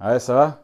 Ouais, ça va?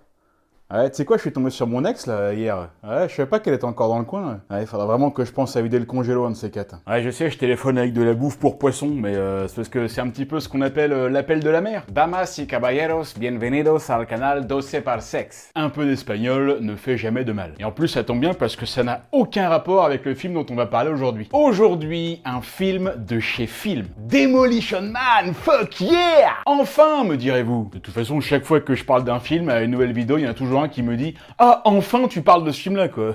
Ouais, tu sais quoi, je suis tombé sur mon ex là hier. Ouais, je savais pas qu'elle était encore dans le coin. Ouais, il faudra vraiment que je pense à vider le congélo, un de ces quatre. Ouais, je sais, je téléphone avec de la bouffe pour poisson, mais c'est parce que c'est un petit peu ce qu'on appelle l'appel de la mer. Damas y caballeros, bienvenidos al canal 12 par sex. Un peu d'espagnol ne fait jamais de mal. Et en plus, ça tombe bien parce que ça n'a aucun rapport avec le film dont on va parler aujourd'hui. Aujourd'hui, un film de chez Film. Demolition Man, fuck yeah! Enfin, me direz-vous. De toute façon, chaque fois que je parle d'un film à une nouvelle vidéo, il y en a toujours un qui me dit « Ah, enfin tu parles de ce film-là, quoi.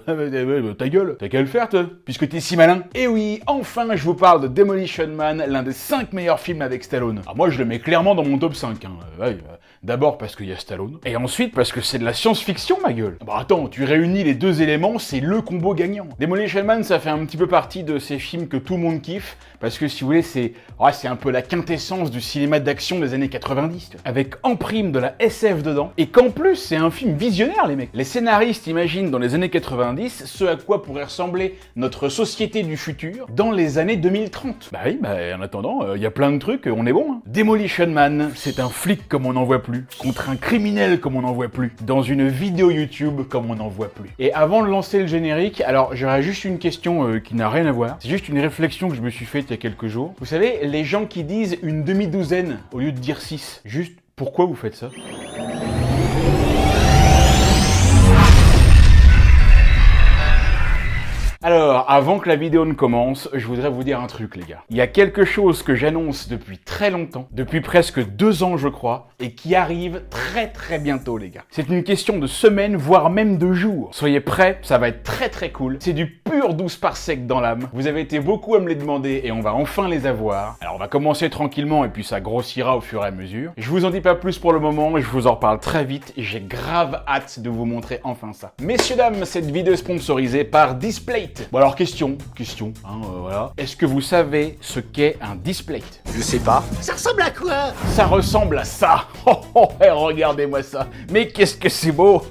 Ta gueule, t'as qu'à le faire, toi, puisque t'es si malin. » Et oui, enfin je vous parle de Demolition Man, l'un des 5 meilleurs films avec Stallone. Alors moi, je le mets clairement dans mon top 5, hein. D'abord parce qu'il y a Stallone, et ensuite parce que c'est de la science-fiction, ma gueule. Bah attends, tu réunis les deux éléments, c'est le combo gagnant. Demolition Man, ça fait un petit peu partie de ces films que tout le monde kiffe, parce que si vous voulez, c'est un peu la quintessence du cinéma d'action des années 90, avec en prime de la SF dedans, et qu'en plus, c'est un film visionnaire, les mecs. Les scénaristes imaginent dans les années 90 ce à quoi pourrait ressembler notre société du futur dans les années 2030. Bah oui, en attendant, il y a plein de trucs, on est bon, hein. Demolition Man, c'est un flic comme on n'en voit plus, contre un criminel comme on n'en voit plus, dans une vidéo YouTube comme on n'en voit plus. Et avant de lancer le générique, alors j'aurais juste une question qui n'a rien à voir. C'est juste une réflexion que je me suis faite il y a quelques jours. Vous savez, les gens qui disent une demi-douzaine au lieu de dire 6, juste pourquoi vous faites ça ? Alors, avant que la vidéo ne commence, je voudrais vous dire un truc, les gars. Il y a quelque chose que j'annonce depuis très longtemps, depuis presque 2 ans, je crois, et qui arrive très bientôt, les gars. C'est une question de semaines, voire même de jours. Soyez prêts, ça va être très cool. C'est du pur 12 par sec dans l'âme. Vous avez été beaucoup à me les demander, et on va enfin les avoir. Alors, on va commencer tranquillement, et puis ça grossira au fur et à mesure. Je vous en dis pas plus pour le moment, je vous en reparle très vite, et j'ai grave hâte de vous montrer enfin ça. Messieurs, dames, cette vidéo est sponsorisée par Displate. Bon alors question, voilà. Est-ce que vous savez ce qu'est un Displate? Je sais pas. Ça ressemble à quoi? Ça ressemble à ça. Regardez-moi ça. Mais qu'est-ce que c'est beau.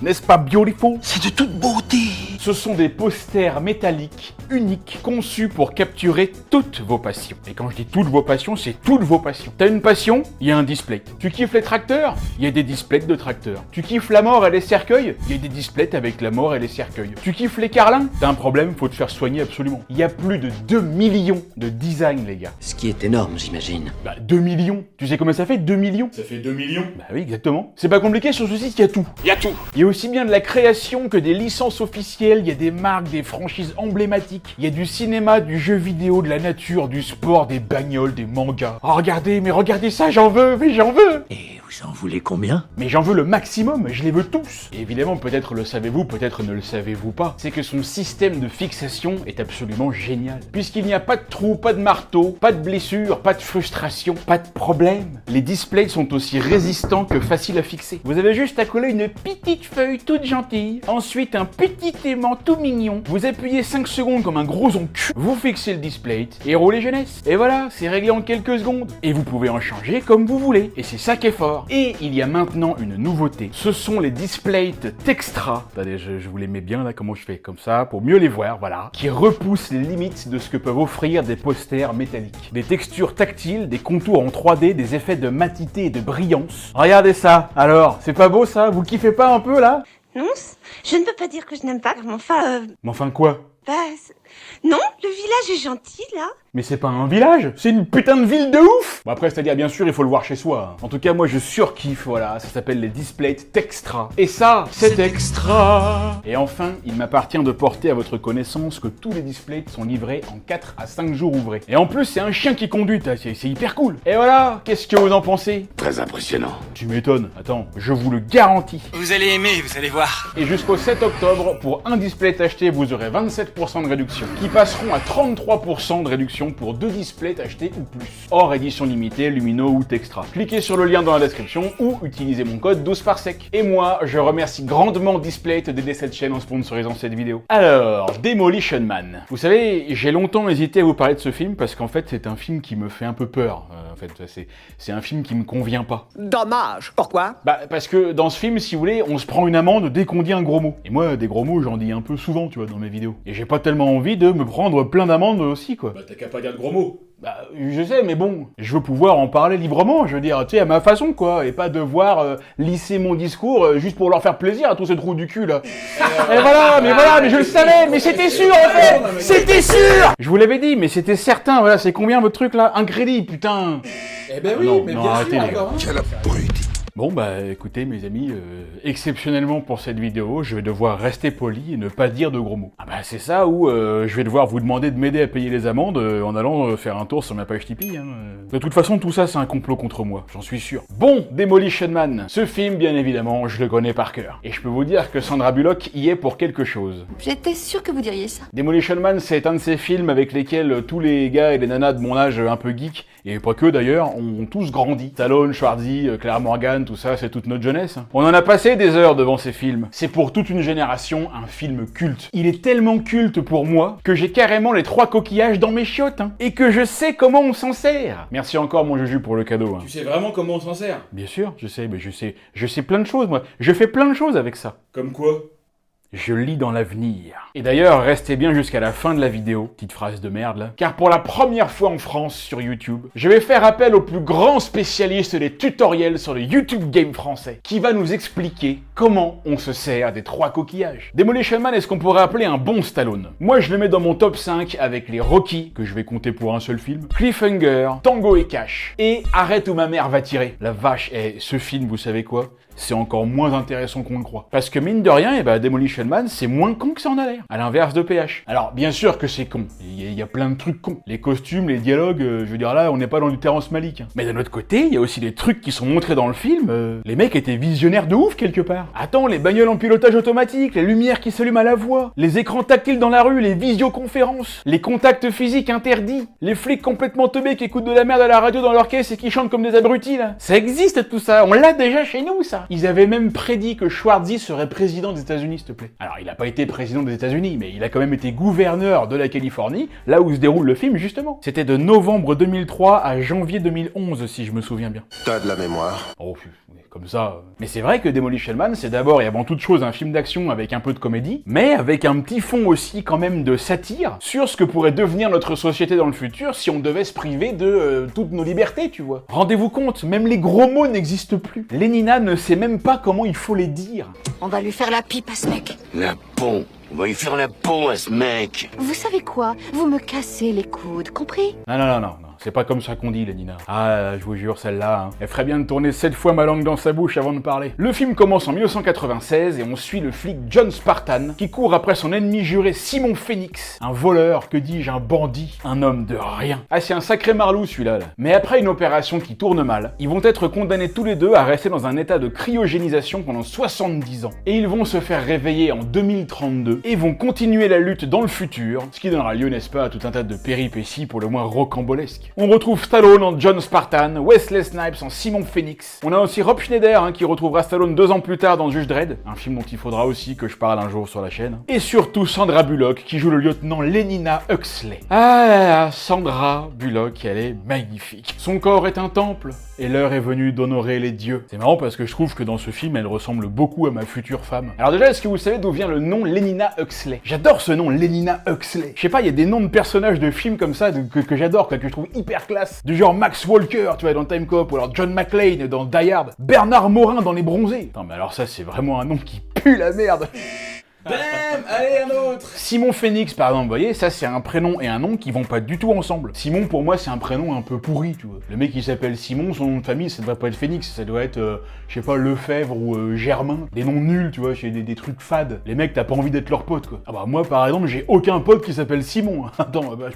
N'est-ce pas beautiful? C'est de toute beauté. Ce sont des posters métalliques uniques conçus pour capturer toutes vos passions. Et quand je dis toutes vos passions, c'est toutes vos passions. T'as une passion? Il y a un Displate. Tu kiffes les tracteurs? Il y a des displays de tracteurs. Tu kiffes la mort et les cercueils? Il y a des displays avec la mort et les cercueils. Tu kiffes les carlins? T'as un problème, faut te faire soigner absolument. Il y a plus de 2 millions de designs, les gars. Ce qui est énorme, j'imagine. 2 millions. Tu sais combien ça fait, 2 millions? Ça fait 2 millions. Bah oui, exactement. C'est pas compliqué, sur ce site, il y a tout. Il y a tout. Il y a aussi bien de la création que des licences officielles, il y a des marques, des franchises emblématiques, il y a du cinéma, du jeu vidéo, de la nature, du sport, des bagnoles, des mangas. Oh regardez ça, j'en veux, mais j'en veux. Et vous en voulez combien? Mais j'en veux le maximum, je les veux tous. Et évidemment, peut-être le savez-vous, peut-être ne le savez-vous pas, c'est que son système de fixation est absolument génial. Puisqu'il n'y a pas de trou, pas de marteau, pas de blessure, pas de frustration, pas de problème. Les displays sont aussi résistants que faciles à fixer. Vous avez juste à coller une petite feuille toute gentille, ensuite un petit aimant tout mignon, vous appuyez 5 secondes comme un gros oncu, vous fixez le display et roulez jeunesse. Et voilà, c'est réglé en quelques secondes. Et vous pouvez en changer comme vous voulez. Et c'est ça qui est fort. Et il y a maintenant une nouveauté. Ce sont les displays Textra. Attendez, je vous les mets bien là, comment je fais comme ça, pour mieux les voir, voilà. Qui repoussent les limites de ce que peuvent offrir des posters métalliques. Des textures tactiles, des contours en 3D, des effets de matité et de brillance. Regardez ça. Alors, c'est pas beau ça? Vous kiffez pas un peu là? Non, je ne peux pas dire que je n'aime pas, mais enfin... Mais enfin quoi? Non, le village est gentil, là. Mais c'est pas un village, c'est une putain de ville de ouf! Bon après, c'est-à-dire, bien sûr, il faut le voir chez soi. En tout cas, moi, je surkiffe, voilà, ça s'appelle les displays Textra. Et ça, c'est extra! Et enfin, il m'appartient de porter à votre connaissance que tous les displays sont livrés en 4 à 5 jours ouvrés. Et en plus, c'est un chien qui conduit, c'est hyper cool! Et voilà, qu'est-ce que vous en pensez? Très impressionnant. Tu m'étonnes, attends, je vous le garantis. Vous allez aimer, vous allez voir. Et jusqu'au 7 octobre, pour un display acheté, vous aurez 27% de réduction, qui passeront à 33% de réduction pour 2 displays achetés ou plus, hors édition limitée, Lumino ou Textra. Cliquez sur le lien dans la description ou utilisez mon code 12 par sec. Et moi, je remercie grandement Displate d'aider cette chaîne en sponsorisant cette vidéo. Alors, Demolition Man. Vous savez, j'ai longtemps hésité à vous parler de ce film parce qu'en fait, c'est un film qui me fait un peu peur. C'est un film qui me convient pas. Dommage. Pourquoi? Parce que dans ce film, si vous voulez, on se prend une amende dès qu'on dit un gros mot. Et moi, des gros mots, j'en dis un peu souvent, tu vois, dans mes vidéos. Et j'ai pas tellement envie de me prendre plein d'amendes aussi, quoi. T'as qu'à pas dire de gros mots. Bah, je sais, mais bon, je veux pouvoir en parler librement, je veux dire, tu sais, à ma façon, quoi, et pas devoir lisser mon discours juste pour leur faire plaisir à tous ces trous du cul, là. Et voilà, mais je le savais, mais c'était sûr, en fait. C'était sûr. Je vous l'avais dit, mais c'était certain, voilà, c'est combien votre truc, là? Un crédit, putain. Eh ben oui, Non, mais non, bien arrêtez, sûr, les gars. encore, hein. Quel abruti. Bon bah écoutez mes amis, exceptionnellement pour cette vidéo, je vais devoir rester poli et ne pas dire de gros mots. Ah bah c'est ça où je vais devoir vous demander de m'aider à payer les amendes en allant faire un tour sur ma page Tipeee. Hein. De toute façon tout ça c'est un complot contre moi, j'en suis sûr. Bon, Demolition Man, ce film bien évidemment je le connais par cœur. Et je peux vous dire que Sandra Bullock y est pour quelque chose. J'étais sûre que vous diriez ça. Demolition Man c'est un de ces films avec lesquels tous les gars et les nanas de mon âge un peu geek, et pas que d'ailleurs, ont tous grandi. Stallone, Schwarzy, Claire Morgan, tout ça, c'est toute notre jeunesse. On en a passé des heures devant ces films. C'est pour toute une génération un film culte. Il est tellement culte pour moi que j'ai carrément les 3 coquillages dans mes chiottes, hein, et que je sais comment on s'en sert. Merci encore mon Juju pour le cadeau. Hein. Tu sais vraiment comment on s'en sert? Bien sûr, je sais, mais je sais plein de choses moi. Je fais plein de choses avec ça. Comme quoi? Je lis dans l'avenir. Et d'ailleurs, restez bien jusqu'à la fin de la vidéo, petite phrase de merde là, car pour la première fois en France sur YouTube, je vais faire appel au plus grand spécialiste des tutoriels sur le YouTube Game français, qui va nous expliquer comment on se sert des 3 coquillages. Demolition Man est ce qu'on pourrait appeler un bon Stallone. Moi je le mets dans mon top 5 avec les Rocky, que je vais compter pour un seul film, Cliffhanger, Tango et Cash, et Arrête où ma mère va tirer. La vache, ce film, vous savez quoi ? C'est encore moins intéressant qu'on le croit. Parce que mine de rien, Demolition Man, c'est moins con que ça en a l'air. À l'inverse de PH. Alors, bien sûr que c'est con. Il y a plein de trucs cons. Les costumes, les dialogues, je veux dire là, on n'est pas dans du Terrence Malick. Hein. Mais d'un autre côté, il y a aussi des trucs qui sont montrés dans le film. Les mecs étaient visionnaires de ouf quelque part. Attends, les bagnoles en pilotage automatique, les lumières qui s'allument à la voix, les écrans tactiles dans la rue, les visioconférences, les contacts physiques interdits, les flics complètement teubés qui écoutent de la merde à la radio dans leur caisse et qui chantent comme des abrutis là. Ça existe tout ça, on l'a déjà chez nous ça. Ils avaient même prédit que Schwarzy serait président des États-Unis, s'il te plaît. Alors, il n'a pas été président des États-Unis, mais il a quand même été gouverneur de la Californie, là où se déroule le film, justement. C'était de novembre 2003 à janvier 2011, si je me souviens bien. T'as de la mémoire. Oh, comme ça. Mais c'est vrai que Demolition Man, c'est d'abord et avant toute chose un film d'action avec un peu de comédie, mais avec un petit fond aussi quand même de satire sur ce que pourrait devenir notre société dans le futur si on devait se priver de toutes nos libertés, tu vois. Rendez-vous compte, même les gros mots n'existent plus. Lénina ne sait même pas comment il faut les dire. On va lui faire la pipe à ce mec. La peau. On va lui faire la peau à ce mec. Vous savez quoi? Vous me cassez les coudes, compris? Non. C'est pas comme ça qu'on dit, Lénina. Ah, je vous jure, celle-là, hein. Elle ferait bien de tourner 7 fois ma langue dans sa bouche avant de parler. Le film commence en 1996 et on suit le flic John Spartan qui court après son ennemi juré Simon Phoenix. Un voleur, que dis-je, un bandit, un homme de rien. Ah, c'est un sacré marlou celui-là, là. Mais après une opération qui tourne mal, ils vont être condamnés tous les deux à rester dans un état de cryogénisation pendant 70 ans. Et ils vont se faire réveiller en 2032 et vont continuer la lutte dans le futur, ce qui donnera lieu, n'est-ce pas, à tout un tas de péripéties pour le moins rocambolesques. On retrouve Stallone en John Spartan, Wesley Snipes en Simon Phoenix. On a aussi Rob Schneider qui retrouvera Stallone 2 ans plus tard dans Judge Dredd, un film dont il faudra aussi que je parle un jour sur la chaîne. Et surtout Sandra Bullock qui joue le lieutenant Lénina Huxley. Ah, Sandra Bullock, elle est magnifique. Son corps est un temple et l'heure est venue d'honorer les dieux. C'est marrant parce que je trouve que dans ce film, elle ressemble beaucoup à ma future femme. Alors déjà, est-ce que vous savez d'où vient le nom Lénina Huxley? J'adore ce nom, Lénina Huxley. Je sais pas, il y a des noms de personnages de films comme ça que j'adore, que je trouve hyper classe. Du genre Max Walker, tu vois, dans Time Cop, ou alors John McClane dans Die Hard, Bernard Morin dans Les Bronzés. Non mais alors ça, c'est vraiment un nom qui pue la merde. Bam! Allez, un autre! Simon Phoenix, par exemple, vous voyez, ça c'est un prénom et un nom qui vont pas du tout ensemble. Simon, pour moi, c'est un prénom un peu pourri, tu vois. Le mec, il s'appelle Simon, son nom de famille, ça devrait pas être Phoenix, ça doit être, je sais pas, Lefebvre ou Germain. Des noms nuls, tu vois, des trucs fades. Les mecs, t'as pas envie d'être leur pote, quoi. Ah bah, moi, par exemple, j'ai aucun pote qui s'appelle Simon. Attends, bah,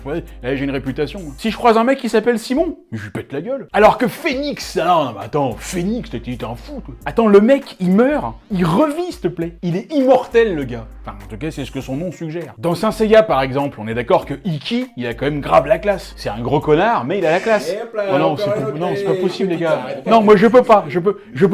j'ai une réputation. Si je croise un mec qui s'appelle Simon, je lui pète la gueule. Alors que Phoenix, non, mais attends, Phoenix, t'es un fou, toi. Attends, le mec, il meurt, il revit, s'il te plaît. Il est immortel, le gars. Enfin, en tout cas, c'est ce que son nom suggère. Dans Saint Seiya, par exemple, on est d'accord que Iki, il a quand même grave la classe. C'est un gros connard, mais il a la classe. Oh non, c'est pas possible, les gars. Non, moi, je peux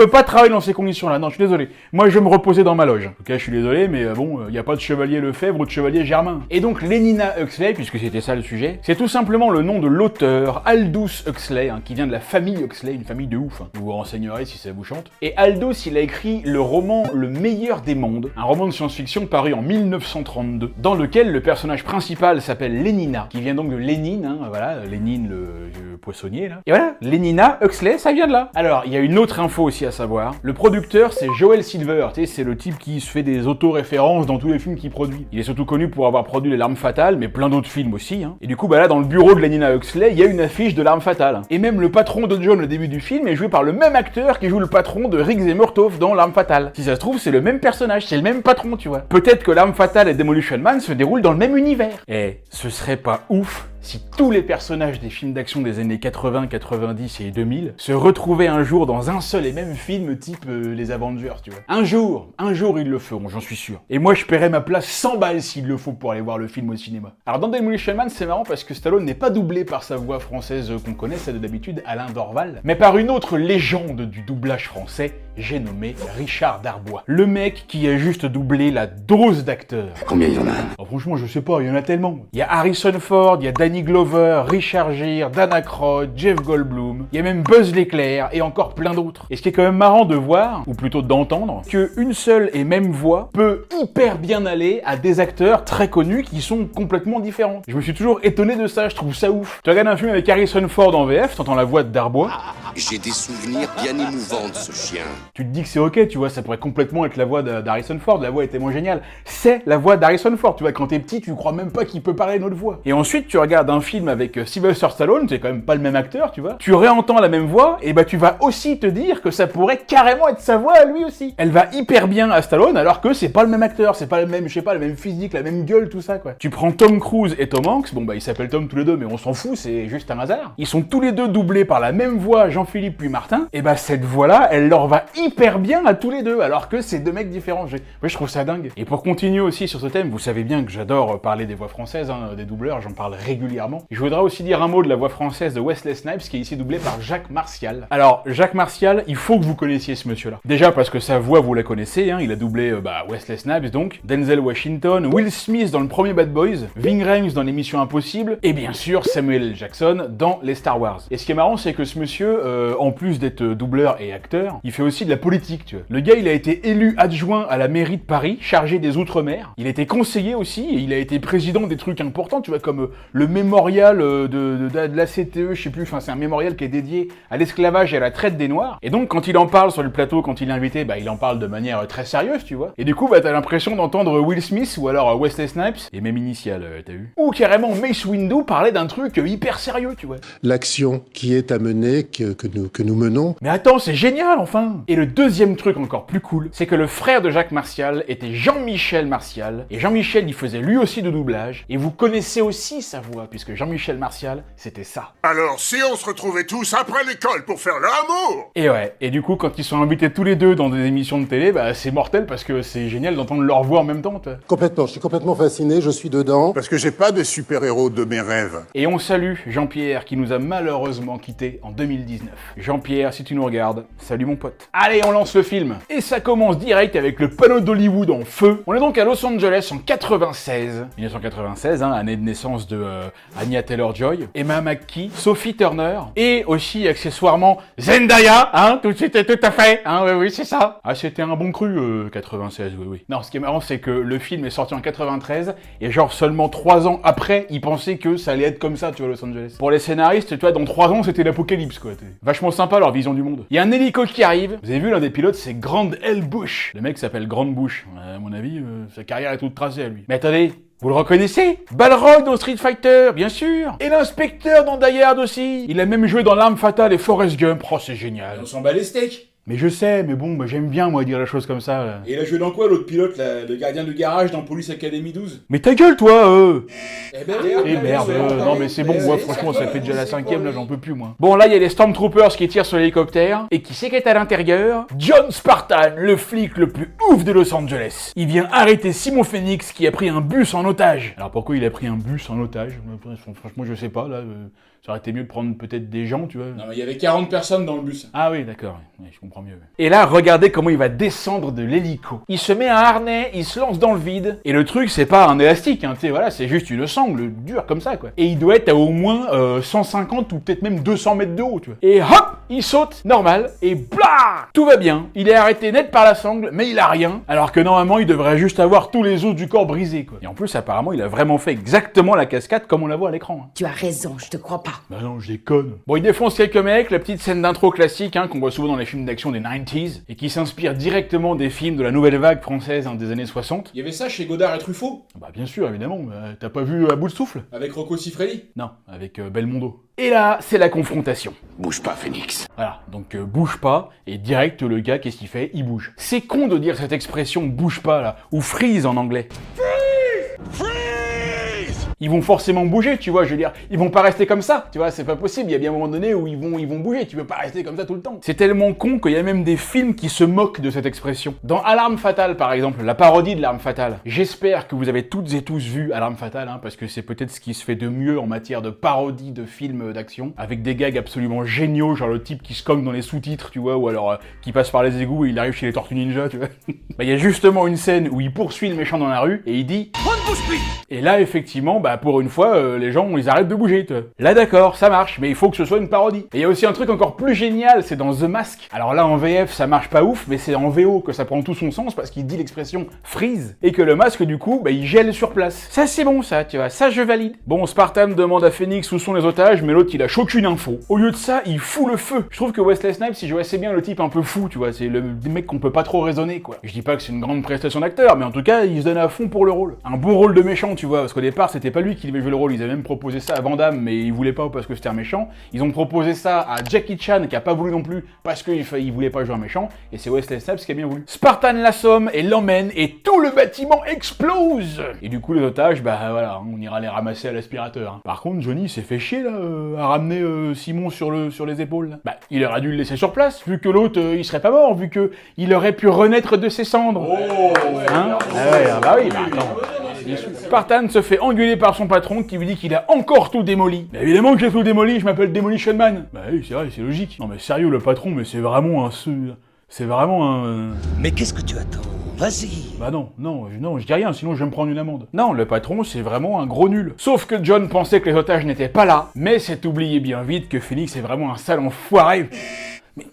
pas travailler dans ces conditions-là. Non, je suis désolé. Moi, je vais me reposer dans ma loge. En tout cas, je suis désolé, mais bon, il y a pas de chevalier Lefebvre ou de chevalier Germain. Et donc, Lénina Huxley, puisque c'était ça le sujet, c'est tout simplement le nom de l'auteur Aldous Huxley, qui vient de la famille Huxley, une famille de ouf. Vous vous renseignerez si ça vous chante. Et Aldous, il a écrit le roman Le meilleur des mondes, un roman de science-fiction paru paru en 1932, dans lequel le personnage principal s'appelle Lénina, qui vient donc de Lénine, hein, voilà, Lénine le poissonnier là. Et voilà, Lénina, Huxley, ça vient de là. Alors, il y a une autre info aussi à savoir. Le producteur, c'est Joel Silver, tu sais, c'est le type qui se fait des auto-références dans tous les films qu'il produit. Il est surtout connu pour avoir produit Les Larmes Fatales, mais plein d'autres films aussi, hein. Et du coup, bah là, dans le bureau de Lénina Huxley, il y a une affiche de L'Arme Fatale. Et même le patron de John au début du film est joué par le même acteur qui joue le patron de Riggs Murtaugh dans L'Arme Fatale. Si ça se trouve, c'est le même personnage, c'est le même patron, tu vois. Peut-être que L'Arme Fatale et Demolition Man se déroulent dans le même univers. Et ce serait pas ouf si tous les personnages des films d'action des années 80, 90 et 2000 se retrouvaient un jour dans un seul et même film type les Avengers, tu vois. Un jour, ils le feront, j'en suis sûr. Et moi, je paierai ma place 100 balles s'il le faut pour aller voir le film au cinéma. Alors dans Demolition Man, c'est marrant parce que Stallone n'est pas doublé par sa voix française qu'on connaît, celle de d'habitude, Alain Dorval, mais par une autre légende du doublage français, j'ai nommé Richard Darbois. Le mec qui a juste doublé la dose d'acteurs. Combien il y en a? Oh, franchement, je sais pas, il y en a tellement. Il y a Harrison Ford, il y a Danny Glover, Richard Gere, Dan Aykroyd, Jeff Goldblum, il y a même Buzz l'éclair et encore plein d'autres. Et ce qui est quand même marrant de voir, ou plutôt d'entendre, qu'une seule et même voix peut hyper bien aller à des acteurs très connus qui sont complètement différents. Je me suis toujours étonné de ça, je trouve ça ouf. Tu regardes un film avec Harrison Ford en VF, t'entends la voix de Darbois. J'ai des souvenirs bien émouvants de ce chien. Tu te dis que c'est ok, tu vois, ça pourrait complètement être la voix d'Harrison Ford, la voix était moins géniale. C'est la voix d'Harrison Ford, tu vois, quand t'es petit, tu crois même pas qu'il peut parler une autre voix. Et ensuite, tu regardes un film avec Sylvester Stallone, c'est quand même pas le même acteur, tu vois. Tu réentends la même voix, et bah tu vas aussi te dire que ça pourrait carrément être sa voix à lui aussi. Elle va hyper bien à Stallone, alors que c'est pas le même acteur, c'est pas le même, je sais pas, la même physique, la même gueule, tout ça, quoi. Tu prends Tom Cruise et Tom Hanks, bon bah ils s'appellent Tom tous les deux, mais on s'en fout, c'est juste un hasard. Ils sont tous les deux doublés par la même voix, Jean-Philippe puis Martin, et bah cette voix-là, elle leur va hyper bien à tous les deux, alors que c'est deux mecs différents. Moi je trouve ça dingue. Et pour continuer aussi sur ce thème, vous savez bien que j'adore parler des voix françaises, hein, des doubleurs, j'en parle régulièrement. Je voudrais aussi dire un mot de la voix française de Wesley Snipes, qui est ici doublé par Jacques Martial. Alors, Jacques Martial, il faut que vous connaissiez ce monsieur-là. Déjà parce que sa voix, vous la connaissez, hein, il a doublé Wesley Snipes donc, Denzel Washington, Will Smith dans le premier Bad Boys, Ving Rhames dans l'émission Impossible, et bien sûr Samuel L. Jackson dans les Star Wars. Et ce qui est marrant, c'est que ce monsieur, en plus d'être doubleur et acteur, il fait aussi de la politique, tu vois. Le gars, il a été élu adjoint à la mairie de Paris, chargé des Outre-mer. Il a été conseiller aussi, et il a été président des trucs importants, tu vois, comme le mémorial de la CTE, je sais plus, enfin c'est un mémorial qui est dédié à l'esclavage et à la traite des Noirs. Et donc quand il en parle sur le plateau, quand il est invité, il en parle de manière très sérieuse, tu vois. Et du coup, t'as l'impression d'entendre Will Smith ou alors Wesley Snipes, et même initial, t'as vu. Ou carrément Mace Windu parler d'un truc hyper sérieux, tu vois. L'action qui est à mener, que nous menons. Mais attends, c'est génial, enfin! Et le deuxième truc encore plus cool, c'est que le frère de Jacques Martial était Jean-Michel Martial, et Jean-Michel, il faisait lui aussi de doublage, et vous connaissez aussi sa voix, puisque Jean-Michel Martial, c'était ça. Alors, si on se retrouvait tous après l'école pour faire l'amour! Et ouais, et du coup, quand ils sont invités tous les deux dans des émissions de télé, c'est mortel, parce que c'est génial d'entendre leur voix en même temps, toi. Complètement, je suis complètement fasciné, je suis dedans. Parce que j'ai pas de super-héros de mes rêves. Et on salue Jean-Pierre, qui nous a malheureusement quittés en 2019. Jean-Pierre, si tu nous regardes, salut mon pote. Allez, on lance le film. Et ça commence direct avec le panneau d'Hollywood en feu. On est donc à Los Angeles en 1996, année de naissance de Anya Taylor-Joy, Emma McKee, Sophie Turner, et aussi accessoirement Zendaya, tout de suite, tout à fait, oui, c'est ça. Ah, c'était un bon cru, 96, oui. Non, ce qui est marrant, c'est que le film est sorti en 93, et genre seulement 3 ans après, ils pensaient que ça allait être comme ça, tu vois, Los Angeles. Pour les scénaristes, tu vois, dans 3 ans, c'était l'apocalypse, quoi. Vachement sympa leur vision du monde. Il y a un hélico qui arrive. Vous avez vu, l'un des pilotes, c'est Grand L. Bush. Le mec s'appelle Grand Bush. À mon avis, sa carrière est toute tracée à lui. Mais attendez, vous le reconnaissez? Balrog dans Street Fighter, bien sûr. Et l'inspecteur dans Die Hard aussi. Il a même joué dans L'Arme Fatale et Forrest Gump. Oh, c'est génial. On s'en bat les steaks. Mais je sais, mais bon, j'aime bien, moi, dire les choses comme ça, là. Et il a joué dans quoi, l'autre pilote, là, le gardien de garage dans Police Academy 12? Mais ta gueule, toi, Eh ben, merde, non mais c'est bon, moi franchement ça fait déjà la 5e, là j'en peux plus moi. Bon là il y a les Stormtroopers qui tirent sur l'hélicoptère, et qui c'est qui est à l'intérieur? John Spartan, le flic le plus ouf de Los Angeles. Il vient arrêter Simon Phoenix qui a pris un bus en otage. Alors pourquoi il a pris un bus en otage? Franchement je sais pas là, Ça aurait été mieux de prendre peut-être des gens, tu vois. Non, mais il y avait 40 personnes dans le bus. Ah oui, d'accord, ouais, je comprends mieux. Et là, regardez comment il va descendre de l'hélico. Il se met un harnais, il se lance dans le vide. Et le truc, c'est pas un élastique, hein, tu sais, voilà, c'est juste une sangle dure comme ça, quoi. Et il doit être à au moins 150 ou peut-être même 200 mètres de haut, tu vois. Et hop, il saute, normal, et blah, tout va bien. Il est arrêté net par la sangle, mais il a rien. Alors que normalement, il devrait juste avoir tous les os du corps brisés, quoi. Et en plus, apparemment, il a vraiment fait exactement la cascade comme on la voit à l'écran. Hein. Tu as raison, je te crois pas. Bah non, je déconne. Bon, il défonce quelques mecs, la petite scène d'intro classique, hein, qu'on voit souvent dans les films d'action des 90s, et qui s'inspire directement des films de la nouvelle vague française hein, des années 60. Il y avait ça chez Godard et Truffaut. Bah bien sûr, évidemment, t'as pas vu À bout de souffle? Avec Rocco Siffredi. Non, avec Belmondo. Et là, c'est la confrontation. Bouge pas, Phoenix. Voilà, donc bouge pas, et direct le gars, qu'est-ce qu'il fait? Il bouge. C'est con de dire cette expression bouge pas là, ou freeze en anglais. Ils vont forcément bouger, tu vois, je veux dire, ils vont pas rester comme ça, tu vois, c'est pas possible, il y a bien un moment donné où ils vont bouger, tu peux pas rester comme ça tout le temps. C'est tellement con qu'il y a même des films qui se moquent de cette expression. Dans Alarme Fatale, par exemple, la parodie de l'Arme Fatale, j'espère que vous avez toutes et tous vu Alarme Fatale, hein, parce que c'est peut-être ce qui se fait de mieux en matière de parodie de films d'action, avec des gags absolument géniaux, genre le type qui se cogne dans les sous-titres, tu vois, ou alors qui passe par les égouts et il arrive chez les Tortues Ninja, tu vois. Bah, il y a justement une scène où il poursuit le méchant dans la rue, et il dit « On ne bouge plus !» Et là, effectivement, bah, pour une fois, les gens, ils arrêtent de bouger, tu vois. Là, d'accord, ça marche, mais il faut que ce soit une parodie. Et il y a aussi un truc encore plus génial, c'est dans The Mask. Alors là, en VF, ça marche pas ouf, mais c'est en VO que ça prend tout son sens, parce qu'il dit l'expression « freeze », et que le masque, du coup, bah, il gèle sur place. Ça, c'est bon, ça, tu vois, ça, je valide. Bon, Spartan demande à Phoenix où sont les otages, mais l'autre, il a aucune info. Au lieu de ça, il fout le feu. Je trouve que Wesley Snipes, il joue assez bien le type un peu fou, tu vois, c'est le mec qu'on peut pas trop raisonner, quoi. Je dis pas que c'est une grande prestation d'acteur, mais en tout cas, il se donne à fond pour le rôle. Un bon rôle de méchant, tu vois, parce qu'au départ, c'était pas lui qui devait jouer le rôle, ils avaient même proposé ça à Van Damme, mais il voulait pas parce que c'était un méchant. Ils ont proposé ça à Jackie Chan, qui a pas voulu non plus, parce qu'il voulait pas jouer un méchant, et c'est Wesley Snipes qui a bien voulu. Spartan l'assomme et l'emmène, et tout le bâtiment explose. Et du coup, les otages, bah voilà, on ira les ramasser à l'aspirateur. Hein. Par contre, Johnny s'est fait chier, là, à ramener Simon sur les épaules, là. Bah, il aurait dû le laisser sur place, vu que l'autre, il serait pas mort, vu que il aurait pu renaître de ses cendres. Oh, hein? Ah ouais, bah oui, bah attends. Spartan se fait engueuler par son patron qui lui dit qu'il a encore tout démoli. Mais évidemment que j'ai tout démoli, je m'appelle Demolition Man. Bah oui, c'est vrai, c'est logique. Non mais sérieux, le patron, mais c'est vraiment un... C'est vraiment un... Mais qu'est-ce que tu attends? Vas-y. Bah non, je dis rien, sinon je vais me prendre une amende. Non, le patron, c'est vraiment un gros nul. Sauf que John pensait que les otages n'étaient pas là, mais s'est oublié bien vite que Phoenix est vraiment un sale enfoiré. Mais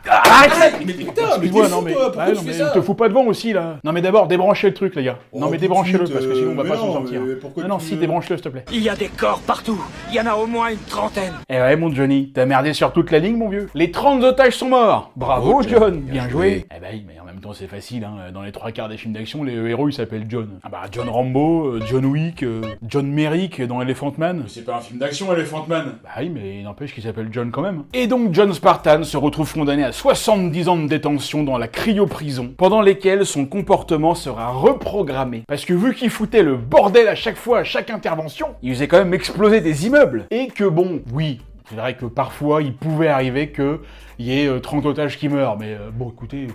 arrête! Mais putain, mais Excuse-moi, t'es fou, toi, pourquoi tu fais ça? te fous pas devant aussi là. Non mais d'abord débranchez le truc les gars. Oh, non mais tout débranchez-le de suite, parce que sinon on va mais pas s'en non, sortir. mais pourquoi Non, tu si veux- débranche-le s'il te plaît. Il y a des corps partout. Il y en a au moins une trentaine. Eh ouais mon Johnny, t'as merdé sur toute la ligne mon vieux. Les 30 otages sont morts. Bravo Oh, John, bien bien joué. joué. Eh bah oui, mais en même temps c'est facile hein. Dans les 3/4 des films d'action, les héros ils s'appellent John. Ah bah John Rambo, John Wick, John Merrick dans Elephant Man. Mais c'est pas un film d'action, Elephant Man. Bah oui, mais il n'empêche qu'il s'appelle John quand même. Et donc John Spartan se retrouve condamné à 70 ans de détention dans la cryoprison, pendant lesquels son comportement sera reprogrammé. Parce que vu qu'il foutait le bordel à chaque fois, à chaque intervention, il faisait quand même exploser des immeubles. Et que bon, oui, c'est vrai que parfois il pouvait arriver qu'il y ait 30 otages qui meurent, mais bon écoutez...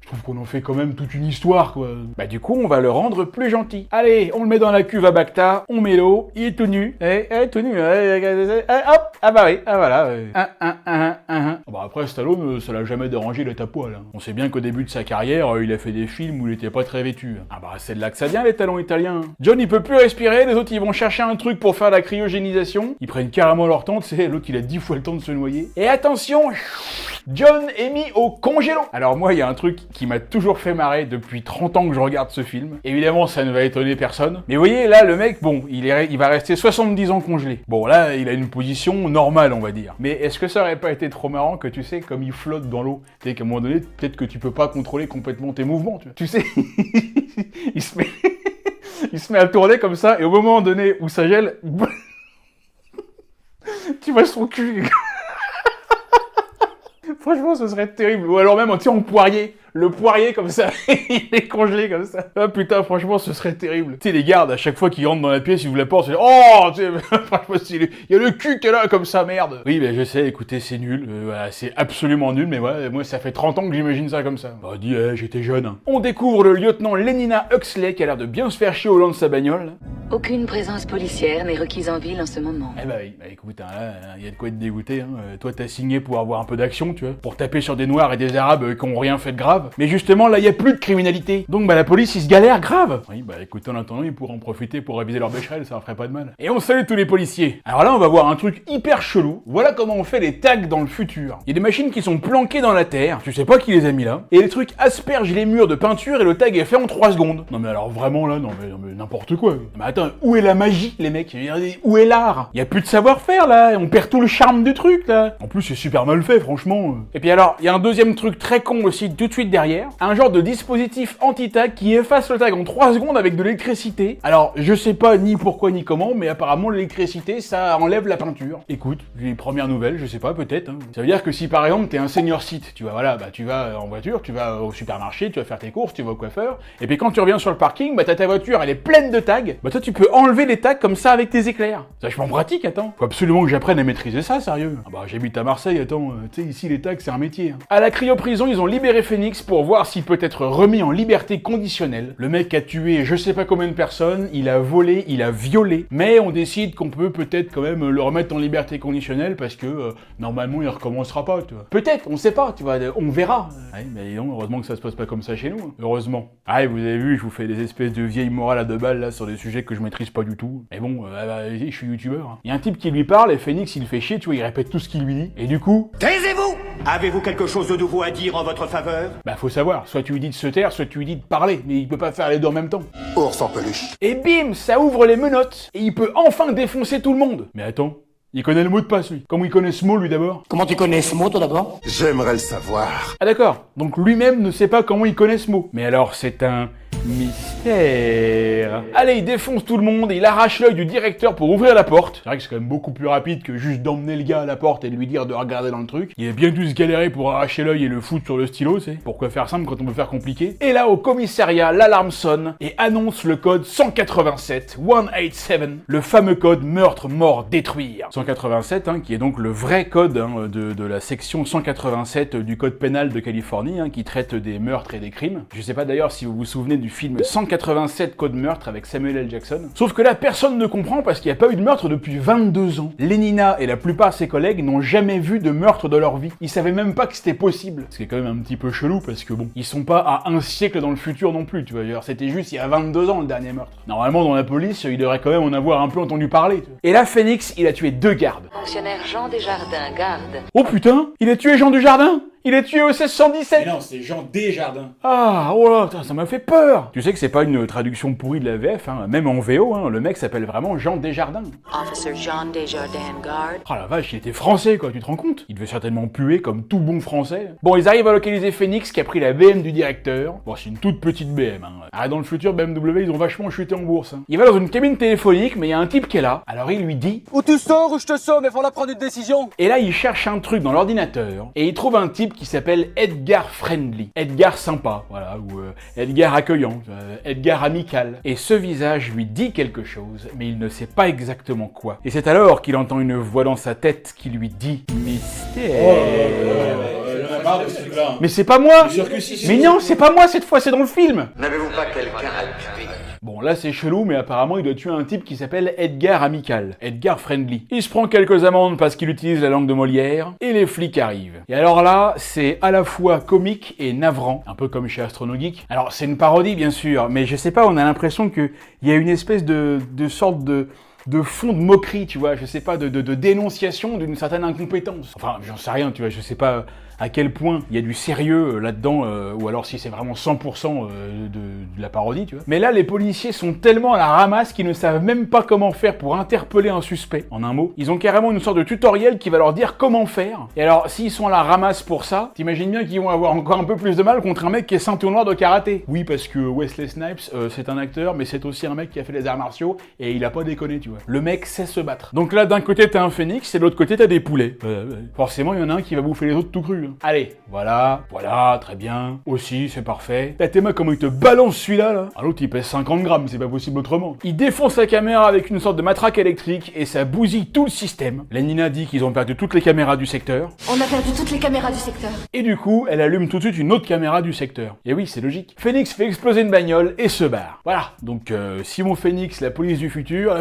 Je trouve qu'on en fait quand même toute une histoire, quoi. Bah du coup, on va le rendre plus gentil. Allez, on le met dans la cuve à Bacta, on met l'eau, il est tout nu. Tout nu. Hop, ah bah oui, ah voilà. Bah après, Stallone, ça l'a jamais dérangé d'être à poil. Hein. On sait bien qu'au début de sa carrière, il a fait des films où il était pas très vêtu. Ah bah c'est de là que ça vient, les talons italiens. John, il peut plus respirer, les autres, ils vont chercher un truc pour faire la cryogénisation. Ils prennent carrément leur temps, tu sais, l'autre, il a 10 fois le temps de se noyer. Et attention, John est mis au congélo. Alors moi, il y a un truc qui m'a toujours fait marrer depuis 30 ans que je regarde ce film. Évidemment, ça ne va étonner personne. Mais vous voyez, là, le mec, bon, il va rester 70 ans congelé. Bon, là, il a une position normale, on va dire. Mais est-ce que ça aurait pas été trop marrant que, tu sais, comme il flotte dans l'eau, tu sais qu'à un moment donné, peut-être que tu peux pas contrôler complètement tes mouvements, tu vois. Tu sais, il se met à tourner comme ça, et au moment donné où ça gèle, tu vois son cul. Franchement, ce serait terrible. Ou alors même, tu sais, en poirier. le poirier comme ça, il est congelé comme ça. Ah putain, franchement, ce serait terrible. Tu sais, les gardes, à chaque fois qu'ils rentrent dans la pièce, ils ouvrent la porte, ils disent oh, tu sais, franchement, il y a le cul qui est là comme ça, merde. Oui, ben je sais, écoutez, c'est nul, voilà, c'est absolument nul, mais ouais, moi ça fait 30 ans que j'imagine ça comme ça. Bah dis, j'étais jeune. Hein. On découvre le lieutenant Lenina Huxley qui a l'air de bien se faire chier au volant de sa bagnole. Aucune présence policière n'est requise en ville en ce moment. Eh bah oui, bah écoute, y a de quoi être dégoûté. Hein. Toi, t'as signé pour avoir un peu d'action, tu vois, pour taper sur des Noirs et des Arabes qui ont rien fait de grave. Mais justement, là, y a plus de criminalité. Donc, bah la police, ils se galèrent grave. Oui, bah écoute, en attendant, ils pourront en profiter pour réviser leur bécherel, ça leur ferait pas de mal. Et on salue tous les policiers. Alors là, on va voir un truc hyper chelou. Voilà comment on fait les tags dans le futur. Il y a des machines qui sont planquées dans la terre, tu sais pas qui les a mis là, et les trucs aspergent les murs de peinture et le tag est fait en 3 secondes. Non mais alors vraiment là, non mais n'importe quoi. Mais attends, où est la magie, les mecs? Où est l'art? Y a plus de savoir-faire là, on perd tout le charme du truc là. En plus c'est super mal fait franchement. Et puis alors, il y a un deuxième truc très con aussi tout de suite derrière, un genre de dispositif anti-tag qui efface le tag en 3 secondes avec de l'électricité. Alors, je sais pas ni pourquoi ni comment, mais apparemment l'électricité ça enlève la peinture. Écoute, les premières nouvelles, je sais pas, peut-être. Hein. Ça veut dire que si par exemple t'es un senior site, tu vois, voilà, bah tu vas en voiture, tu vas au supermarché, tu vas faire tes courses, tu vas au coiffeur, et puis quand tu reviens sur le parking, bah t'as ta voiture, elle est pleine de tags, bah toi tu peux enlever les tags comme ça avec tes éclairs. C'est vachement pratique, attends. Faut absolument que j'apprenne à maîtriser ça, sérieux. Ah bah j'habite à Marseille, attends, tu sais, ici les tags c'est un métier. Hein. À la cryoprison, ils ont libéré Phoenix pour voir s'il peut être remis en liberté conditionnelle. Le mec a tué je sais pas combien de personnes, il a volé, il a violé, mais on décide qu'on peut peut-être quand même le remettre en liberté conditionnelle parce que normalement il recommencera pas, tu vois. Peut-être, on sait pas, tu vois, on verra. Ouais, mais non, heureusement que ça se passe pas comme ça chez nous, hein. Heureusement. Ah, vous avez vu, je vous fais des espèces de vieilles morales à 2 balles là sur des sujets que je maîtrise pas du tout. Mais bon, je suis youtubeur. Hein. Y a un type qui lui parle et Phoenix il le fait chier, tu vois, il répète tout ce qu'il lui dit. Et du coup... Taisez-vous! Avez-vous quelque chose de nouveau à dire en votre faveur? Bah faut savoir, soit tu lui dis de se taire, soit tu lui dis de parler, mais il peut pas faire les deux en même temps. Ours en peluche. Et bim, ça ouvre les menottes, et il peut enfin défoncer tout le monde. Mais attends, il connaît le mot de passe, lui. Comment il connaît ce mot, lui, d'abord? Comment tu connais ce mot, toi, d'abord? J'aimerais le savoir. Ah d'accord, donc lui-même ne sait pas comment il connaît ce mot. Mais alors, c'est un... mystère. Allez, il défonce tout le monde, il arrache l'œil du directeur pour ouvrir la porte. C'est vrai que c'est quand même beaucoup plus rapide que juste d'emmener le gars à la porte et de lui dire de regarder dans le truc. Il a bien dû se galérer pour arracher l'œil et le foutre sur le stylo, c'est. Pourquoi faire simple quand on peut faire compliqué? Et là, au commissariat, l'alarme sonne et annonce le code 187, le fameux code meurtre, mort, détruire. 187, hein, qui est donc le vrai code hein, de la section 187 du code pénal de Californie, hein, qui traite des meurtres et des crimes. Je sais pas d'ailleurs si vous vous souvenez du film 187 Code Meurtre avec Samuel L. Jackson. Sauf que là, personne ne comprend parce qu'il n'y a pas eu de meurtre depuis 22 ans. Lenina et la plupart de ses collègues n'ont jamais vu de meurtre de leur vie. Ils savaient même pas que c'était possible. Ce qui est quand même un petit peu chelou parce que bon, ils sont pas à un siècle dans le futur non plus, tu vois. C'était juste il y a 22 ans le dernier meurtre. Normalement, dans la police, il devrait quand même en avoir un peu entendu parler. Tu vois. Et là, Phoenix, il a tué 2 gardes. Fonctionnaire Jean Desjardins, garde. Oh putain, il a tué Jean Dujardin. Il est tué au 1617. Mais non, c'est Jean Desjardins. Ah, oh là, ça m'a fait peur. Tu sais que c'est pas une traduction pourrie de la VF, hein. Même en VO, hein, le mec s'appelle vraiment Jean Desjardins. Officer Jean Desjardins, guard. Ah la vache, il était français quoi, tu te rends compte? Il devait certainement puer comme tout bon français. Bon, ils arrivent à localiser Phoenix qui a pris la BM du directeur. Bon, c'est une toute petite BM, hein. Ah, dans le futur, BMW, ils ont vachement chuté en bourse. Hein. Il va dans une cabine téléphonique, mais il y a un type qui est là. Alors il lui dit... Ou tu sors ou je te sors, mais faut la prendre une décision. Et là, il cherche un truc dans l'ordinateur, et il trouve un type qui s'appelle Edgar Friendly. Edgar sympa, voilà, ou Edgar accueillant, Edgar amical. Et ce visage lui dit quelque chose, mais il ne sait pas exactement quoi. Et c'est alors qu'il entend une voix dans sa tête qui lui dit « Mystère ». Mais c'est pas moi. Mais non, c'est pas moi cette fois, c'est dans le film. N'avez-vous pas quelqu'un à tuer? Bon, là c'est chelou, mais apparemment il doit tuer un type qui s'appelle Edgar Amical, Edgar Friendly. Il se prend quelques amendes parce qu'il utilise la langue de Molière, et les flics arrivent. Et alors là, c'est à la fois comique et navrant, un peu comme chez Astronogeek. Alors c'est une parodie bien sûr, mais je sais pas, on a l'impression qu'il y a une espèce de sorte de fond de moquerie, tu vois, je sais pas, de dénonciation d'une certaine incompétence. Enfin, j'en sais rien, tu vois, je sais pas à quel point il y a du sérieux là-dedans, ou alors si c'est vraiment 100% de la parodie, tu vois. Mais là, les policiers sont tellement à la ramasse qu'ils ne savent même pas comment faire pour interpeller un suspect. En un mot, ils ont carrément une sorte de tutoriel qui va leur dire comment faire. Et alors, s'ils sont à la ramasse pour ça, t'imagines bien qu'ils vont avoir encore un peu plus de mal contre un mec qui est ceinture noire de karaté. Oui, parce que Wesley Snipes, c'est un acteur, mais c'est aussi un mec qui a fait les arts martiaux, et il a pas déconné, tu vois. Le mec sait se battre. Donc là, d'un côté, t'as un phénix, et de l'autre côté, t'as des poulets. Forcément, il y en a un qui va bouffer les autres tout cru. vu. Hein. Allez, voilà, très bien. Aussi, c'est parfait. T'as tes mains comment il te balance celui-là, là. Ah, l'autre, il pèse 50 grammes, c'est pas possible autrement. Il défonce la caméra avec une sorte de matraque électrique et ça bousille tout le système. La Nina dit qu'ils ont perdu toutes les caméras du secteur. On a perdu toutes les caméras du secteur. Et du coup, elle allume tout de suite une autre caméra du secteur. Et oui, c'est logique. Phoenix fait exploser une bagnole et se barre. Voilà, donc Simon Phoenix, la police du futur,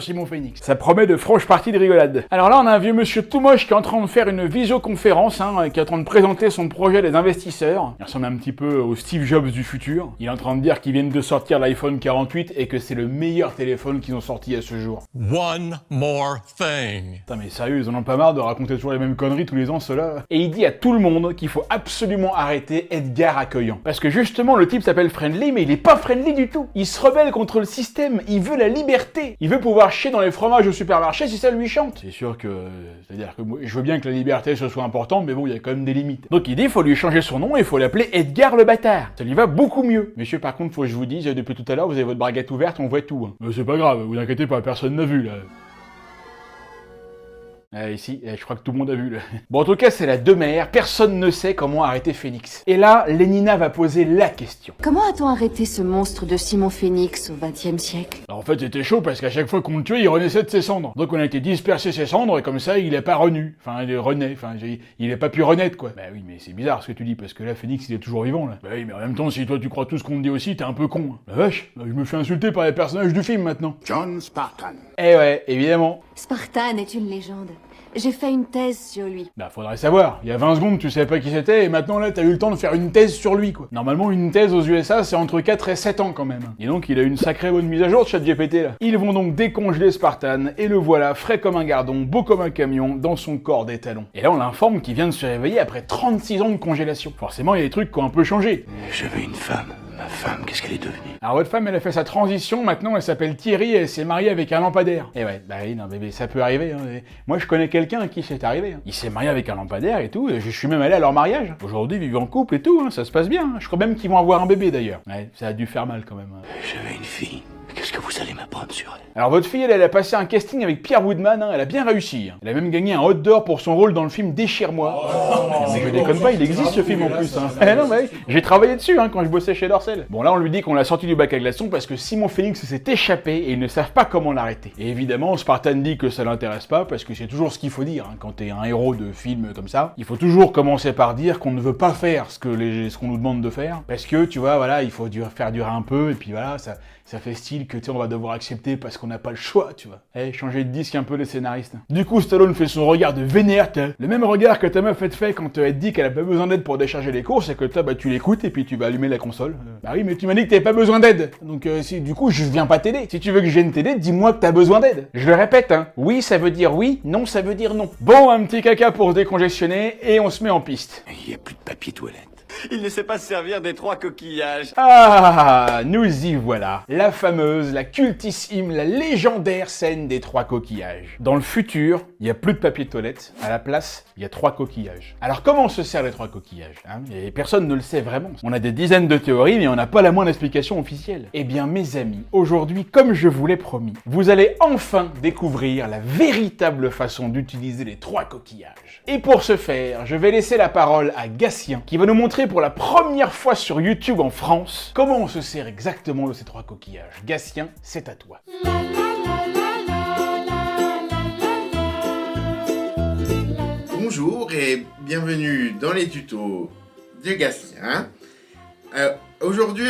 Simon Phoenix. Ça promet de franches parties de rigolade. Alors là, on a un vieux monsieur tout moche qui est en train de faire une visioconférence, qui est en train de présenter son projet des investisseurs. Il ressemble un petit peu au Steve Jobs du futur. Il est en train de dire qu'ils viennent de sortir l'iPhone 48 et que c'est le meilleur téléphone qu'ils ont sorti à ce jour. One more thing. Putain mais sérieux, ils en ont pas marre de raconter toujours les mêmes conneries tous les ans, ceux-là. Et il dit à tout le monde qu'il faut absolument arrêter Edgar accueillant. Parce que justement, le type s'appelle Friendly, mais il est pas friendly du tout. Il se rebelle contre le système, il veut la liberté. Il veut pouvoir chier dans les fromages au supermarché si ça lui chante. C'est sûr que... C'est-à-dire que moi, je veux bien que la liberté ce soit importante, mais bon, il y a quand même des limites. Donc il dit, il faut lui changer son nom et il faut l'appeler Edgar le bâtard. Ça lui va beaucoup mieux. Monsieur, par contre, faut que je vous dise, depuis tout à l'heure, vous avez votre braguette ouverte, on voit tout. Hein. Mais c'est pas grave, vous inquiétez pas, personne n'a vu, là. Ici, je crois que tout le monde a vu. Là. Bon, en tout cas, c'est la demeure. Personne ne sait comment arrêter Phoenix. Et là, Lénina va poser la question. Comment a-t-on arrêté ce monstre de Simon Phoenix au XXe siècle? Alors, en fait, c'était chaud parce qu'à chaque fois qu'on le tuait, il renaissait de ses cendres. Donc, on a été disperser ses cendres et comme ça, il est pas renu. Enfin, il renaît. Enfin, il est pas pu renaître, quoi. Bah oui, mais c'est bizarre ce que tu dis parce que là, Phoenix, il est toujours vivant, là. Bah oui, mais en même temps, si toi, tu crois tout ce qu'on te dit aussi, t'es un peu con. Hein. La vache, je me fais insulter par les personnages du film maintenant. John Spartan. Eh ouais, évidemment. Spartan est une légende. J'ai fait une thèse sur lui. Bah faudrait savoir, il y a 20 secondes tu savais pas qui c'était et maintenant là t'as eu le temps de faire une thèse sur lui quoi. Normalement une thèse aux USA c'est entre 4 et 7 ans quand même. Et donc il a une sacrée bonne mise à jour de ChatGPT là. Ils vont donc décongeler Spartan et le voilà frais comme un gardon, beau comme un camion, dans son corps d'étalon. Et là on l'informe qu'il vient de se réveiller après 36 ans de congélation. Forcément il y a des trucs qui ont un peu changé. J'avais une femme. Ma femme, qu'est-ce qu'elle est devenue? Alors votre femme elle a fait sa transition, maintenant elle s'appelle Thierry et elle s'est mariée avec un lampadaire. Et ouais, bah oui, non bébé, ça peut arriver. Hein. Moi je connais quelqu'un à qui c'est arrivé. Hein. Il s'est marié avec un lampadaire et tout, et je suis même allé à leur mariage. Aujourd'hui ils vivent en couple et tout, hein, ça se passe bien. Hein. Je crois même qu'ils vont avoir un bébé d'ailleurs. Ouais, ça a dû faire mal quand même. Hein. J'avais une fille. Qu'est-ce que vous allez m'apprendre sur elle? Alors votre fille, elle a passé un casting avec Pierre Woodman, hein, elle a bien réussi. Hein. Elle a même gagné un Hot d'Or pour son rôle dans le film Déchire-moi. Mais je déconne pas, il existe ce film en plus. Hein. Eh non, mais j'ai travaillé dessus hein, quand je bossais chez Dorsel. Bon là on lui dit qu'on l'a sorti du bac à glaçons parce que Simon Phoenix s'est échappé et ils ne savent pas comment l'arrêter. Et évidemment, Spartan dit que ça l'intéresse pas parce que c'est toujours ce qu'il faut dire hein, quand t'es un héros de film comme ça. Il faut toujours commencer par dire qu'on ne veut pas faire ce qu'on nous demande de faire parce que tu vois, voilà, il faut faire durer un peu et puis voilà, ça fait style que tu sais, on va devoir accepter parce qu'on n'a pas le choix, tu vois. Eh, changer de disque un peu les scénaristes. Du coup, Stallone fait son regard de vénère, le même regard que ta meuf fait quand elle te dit qu'elle a pas besoin d'aide pour décharger les courses et que toi, bah, tu l'écoutes et puis tu vas allumer la console. Bah oui, mais tu m'as dit que t'avais pas besoin d'aide. Donc, du coup, je viens pas t'aider. Si tu veux que je vienne t'aider, dis-moi que t'as besoin d'aide. Je le répète, hein. Oui, ça veut dire oui, non, ça veut dire non. Bon, un petit caca pour se décongestionner et on se met en piste. Il n'y a plus de papier toilette. Il ne sait pas se servir des 3 coquillages. Ah, nous y voilà. La fameuse, la cultissime, la légendaire scène des 3 coquillages. Dans le futur, il n'y a plus de papier de toilette. À la place, il y a 3 coquillages. Alors comment on se sert les 3 coquillages hein? Et personne ne le sait vraiment. On a des dizaines de théories, mais on n'a pas la moindre explication officielle. Eh bien, mes amis, aujourd'hui, comme je vous l'ai promis, vous allez enfin découvrir la véritable façon d'utiliser les 3 coquillages. Et pour ce faire, je vais laisser la parole à Gatien, qui va nous montrer pour la première fois sur YouTube en France comment on se sert exactement de ces 3 coquillages. Gatien, c'est à toi. Bonjour et bienvenue dans les tutos de Gatien. Aujourd'hui,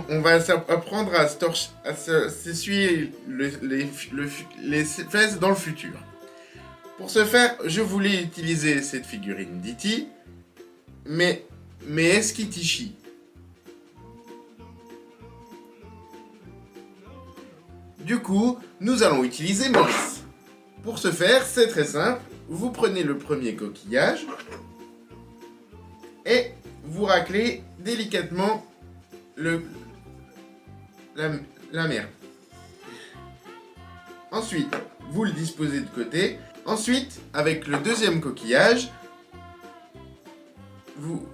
on va apprendre à s'essuyer les fesses dans le futur. Pour ce faire, je voulais utiliser cette figurine d'E.T., mais est-ce Kitishi? Du coup, nous allons utiliser Maurice. Pour ce faire, c'est très simple. Vous prenez le premier coquillage et vous raclez délicatement la merde. Ensuite, vous le disposez de côté. Ensuite, avec le deuxième coquillage, vous...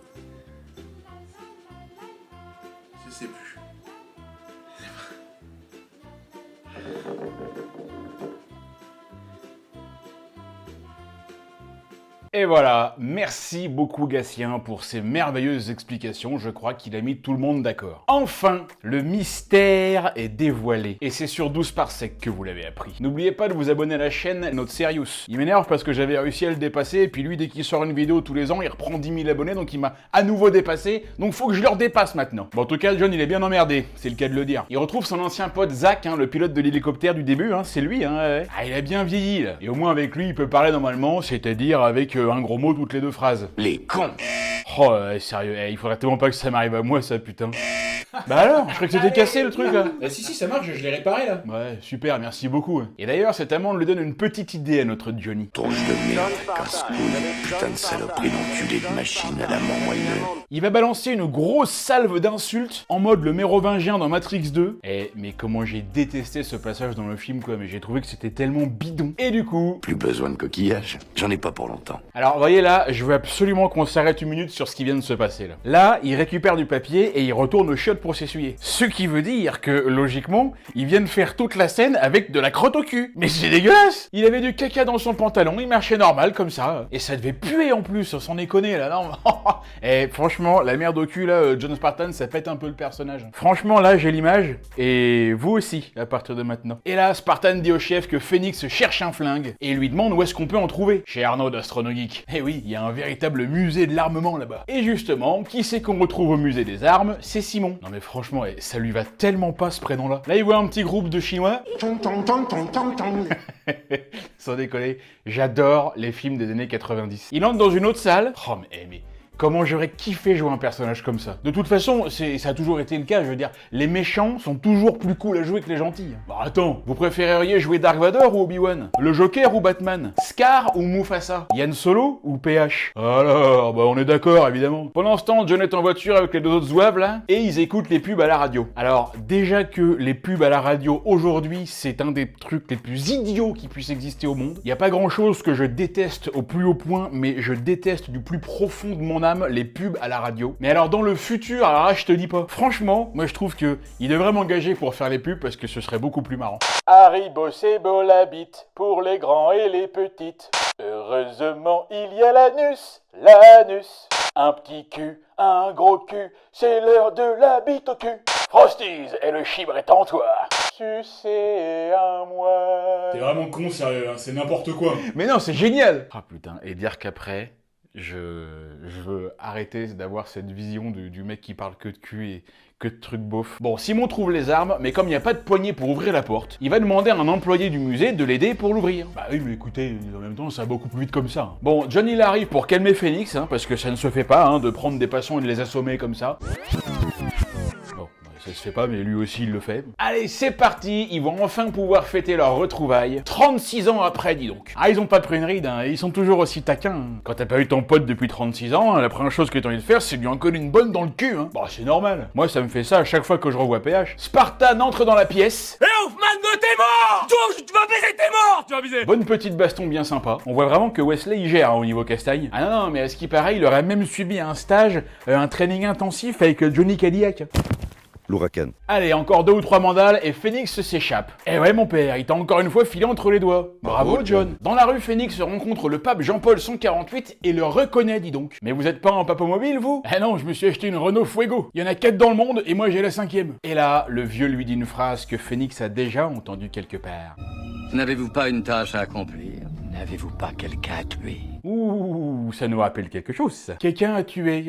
Je sais plus. Et voilà, merci beaucoup Gatien pour ces merveilleuses explications, je crois qu'il a mis tout le monde d'accord. Enfin, le mystère est dévoilé, et c'est sur 12 parsecs que vous l'avez appris. N'oubliez pas de vous abonner à la chaîne Notre Serious. Il m'énerve parce que j'avais réussi à le dépasser, et puis lui, dès qu'il sort une vidéo tous les ans, il reprend 10 000 abonnés, donc il m'a à nouveau dépassé, donc faut que je le redépasse maintenant. Bon, en tout cas, John, il est bien emmerdé, c'est le cas de le dire. Il retrouve son ancien pote Zach, hein, le pilote de l'hélicoptère du début, hein, c'est lui, hein, ouais. Ah, il a bien vieilli, là. Et au moins avec lui, il peut parler normalement, c'est-à-dire avec un gros mot toutes les 2 phrases. Les cons. Oh, sérieux, il faudrait tellement pas que ça m'arrive à moi, ça, putain. Bah alors, je croyais que c'était cassé le truc là. Si, ça marche, je l'ai réparé là. Ouais, super, merci beaucoup. Et d'ailleurs, cette amende lui donne une petite idée à notre Johnny. Tronche de merde, casse-couille, putain de saloperie d'enculé de machine à la mort moelleux. Il va balancer une grosse salve d'insultes en mode le mérovingien dans Matrix 2. Mais comment j'ai détesté ce passage dans le film quoi, mais j'ai trouvé que c'était tellement bidon. Et du coup... Plus besoin de coquillage, j'en ai pas pour longtemps. Alors, vous voyez là, je veux absolument qu'on s'arrête une minute sur ce qui vient de se passer là. Là, il récupère du papier et il retourne au chiottes pour s'essuyer. Ce qui veut dire que, logiquement, ils viennent faire toute la scène avec de la crotte au cul. Mais c'est dégueulasse! Il avait du caca dans son pantalon, il marchait normal, comme ça. Et ça devait puer en plus, sans déconner, là, non? Et franchement, la merde au cul, là, John Spartan, ça pète un peu le personnage. Franchement, là, j'ai l'image, et vous aussi, à partir de maintenant. Et là, Spartan dit au chef que Phoenix cherche un flingue, et lui demande où est-ce qu'on peut en trouver. Chez Arnaud d'Astronogeek. Eh oui, il y a un véritable musée de l'armement, là-bas. Et justement, qui c'est qu'on retrouve au musée des armes? C'est Simon. Non mais franchement, ça lui va tellement pas ce prénom-là. Là, il voit un petit groupe de Chinois. Sans déconner, j'adore les films des années 90. Il entre dans une autre salle. Oh mais comment j'aurais kiffé jouer un personnage comme ça. De toute façon, ça a toujours été le cas, je veux dire, les méchants sont toujours plus cool à jouer que les gentils. Bah attends, vous préféreriez jouer Dark Vador ou Obi-Wan? Le Joker ou Batman? Scar ou Mufasa? Yann Solo ou PH? Alors, bah on est d'accord, évidemment. Pendant ce temps, John est en voiture avec les 2 autres zouaves, là, et ils écoutent les pubs à la radio. Alors, déjà que les pubs à la radio, aujourd'hui, c'est un des trucs les plus idiots qui puissent exister au monde. Il y a pas grand-chose que je déteste au plus haut point, mais je déteste du plus profond de mon âme les pubs à la radio. Mais alors dans le futur, alors là je te dis pas. Franchement, moi je trouve que il devrait m'engager pour faire les pubs parce que ce serait beaucoup plus marrant. Haribo c'est beau la bite pour les grands et les petites. Heureusement il y a l'anus. Un petit cul, un gros cul, c'est l'heure de la bite au cul. Frosties et le chibre est en toi. Sucez un mois. T'es vraiment con sérieux, hein, c'est n'importe quoi. Mais non, c'est génial. Ah putain, et dire qu'après... Je veux arrêter d'avoir cette vision du mec qui parle que de cul et que de trucs beaufs. Bon, Simon trouve les armes, mais comme il n'y a pas de poignée pour ouvrir la porte, il va demander à un employé du musée de l'aider pour l'ouvrir. Bah oui, mais écoutez, en même temps, ça va beaucoup plus vite comme ça. Bon, John il arrive pour calmer Phoenix, hein, parce que ça ne se fait pas, hein, de prendre des passants et de les assommer comme ça. Ça se fait pas, mais lui aussi il le fait. Allez, c'est parti, ils vont enfin pouvoir fêter leur retrouvaille. 36 ans après, dis donc. Ah, ils ont pas pris une ride, hein, ils sont toujours aussi taquins. Hein. Quand t'as pas eu ton pote depuis 36 ans, hein, la première chose que t'as envie de faire, c'est lui en coller une bonne dans le cul. Hein. Bah, c'est normal. Moi, ça me fait ça à chaque fois que je revois PH. Spartan entre dans la pièce. Hé, Hoffman, t'es mort! Tu vas baiser, t'es mort! Tu vas baiser! Bonne petite baston bien sympa. On voit vraiment que Wesley, il gère hein, au niveau castagne. Ah non, mais à ce qui paraît, il aurait même subi un stage, un training intensif avec Johnny Cadillac. L'ouragan. Allez, encore 2 ou 3 mandales et Phoenix s'échappe. Eh ouais mon père, il t'a encore une fois filé entre les doigts. Bravo John. Dans la rue, Phoenix rencontre le pape Jean-Paul 148 et le reconnaît, dis donc. Mais vous êtes pas en papomobile, vous? Eh non, je me suis acheté une Renault Fuego. Il y en a 4 dans le monde et moi j'ai la 5e. Et là, le vieux lui dit une phrase que Phoenix a déjà entendue quelque part. N'avez-vous pas une tâche à accomplir? N'avez-vous pas quelqu'un à tuer? Ouh, ça nous rappelle quelque chose, ça. Quelqu'un à tuer,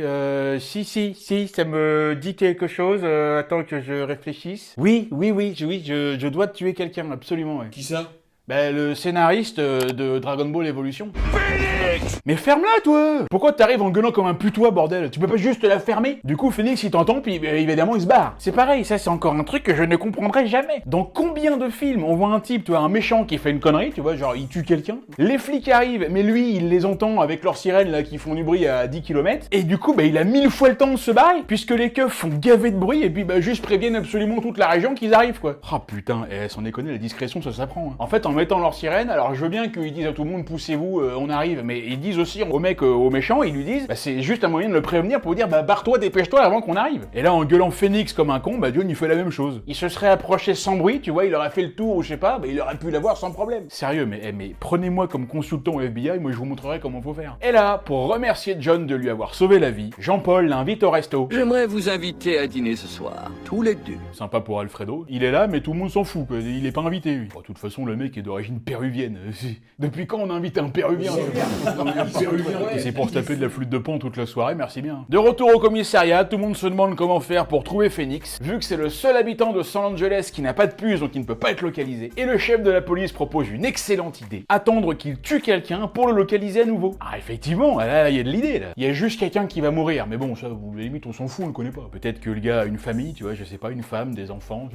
si, ça me dit quelque chose, attends que je réfléchisse. Oui, je dois tuer quelqu'un, absolument, ouais. Qui ça? Ben, le scénariste de Dragon Ball Evolution. Phoenix! Mais ferme-la, toi! Pourquoi t'arrives en gueulant comme un putois, bordel? Tu peux pas juste la fermer? Du coup, Phoenix, il t'entend, puis évidemment, il se barre. C'est pareil, ça, c'est encore un truc que je ne comprendrai jamais. Dans combien de films on voit un type, tu vois, un méchant qui fait une connerie, tu vois, genre, il tue quelqu'un? Les flics arrivent, mais lui, il les entend avec leurs sirènes, là, qui font du bruit à 10 km, et du coup, bah, il a 1000 fois le temps de se barrer, puisque les keufs font gaver de bruit, et puis, bah, juste préviennent absolument toute la région qu'ils arrivent, quoi. Ah, putain, sans déconner, la discrétion, ça s'apprend, hein. En fait, en en étant leur sirène, alors je veux bien qu'ils disent à tout le monde poussez-vous, on arrive, mais ils disent aussi au mec, au méchant, ils lui disent bah c'est juste un moyen de le prévenir pour dire bah barre-toi, dépêche-toi avant qu'on arrive. Et là en gueulant Phoenix comme un con, bah John il fait la même chose. Il se serait approché sans bruit, tu vois, il aurait fait le tour ou je sais pas, bah il aurait pu l'avoir sans problème. Sérieux, mais prenez-moi comme consultant au FBI, moi je vous montrerai comment faut faire. Et là, pour remercier John de lui avoir sauvé la vie, Jean-Paul l'invite au resto. J'aimerais vous inviter à dîner ce soir, tous les deux. Sympa pour Alfredo. Il est là, mais tout le monde s'en fout, quoi. Il est pas invité, lui. Bon, de toute façon, le mec est d'origine péruvienne. Depuis quand on invite un péruvien Et c'est pour se taper de la flûte de Pan toute la soirée, merci bien. De retour au commissariat, tout le monde se demande comment faire pour trouver Phoenix, vu que c'est le seul habitant de Los Angeles qui n'a pas de puce, donc il ne peut pas être localisé. Et le chef de la police propose une excellente idée. Attendre qu'il tue quelqu'un pour le localiser à nouveau. Ah, effectivement, là, il y a de l'idée, là. Il y a juste quelqu'un qui va mourir, mais bon, ça, à la limite, on s'en fout, on le connaît pas. Peut-être que le gars a une famille, tu vois, je sais pas, une femme, des enfants,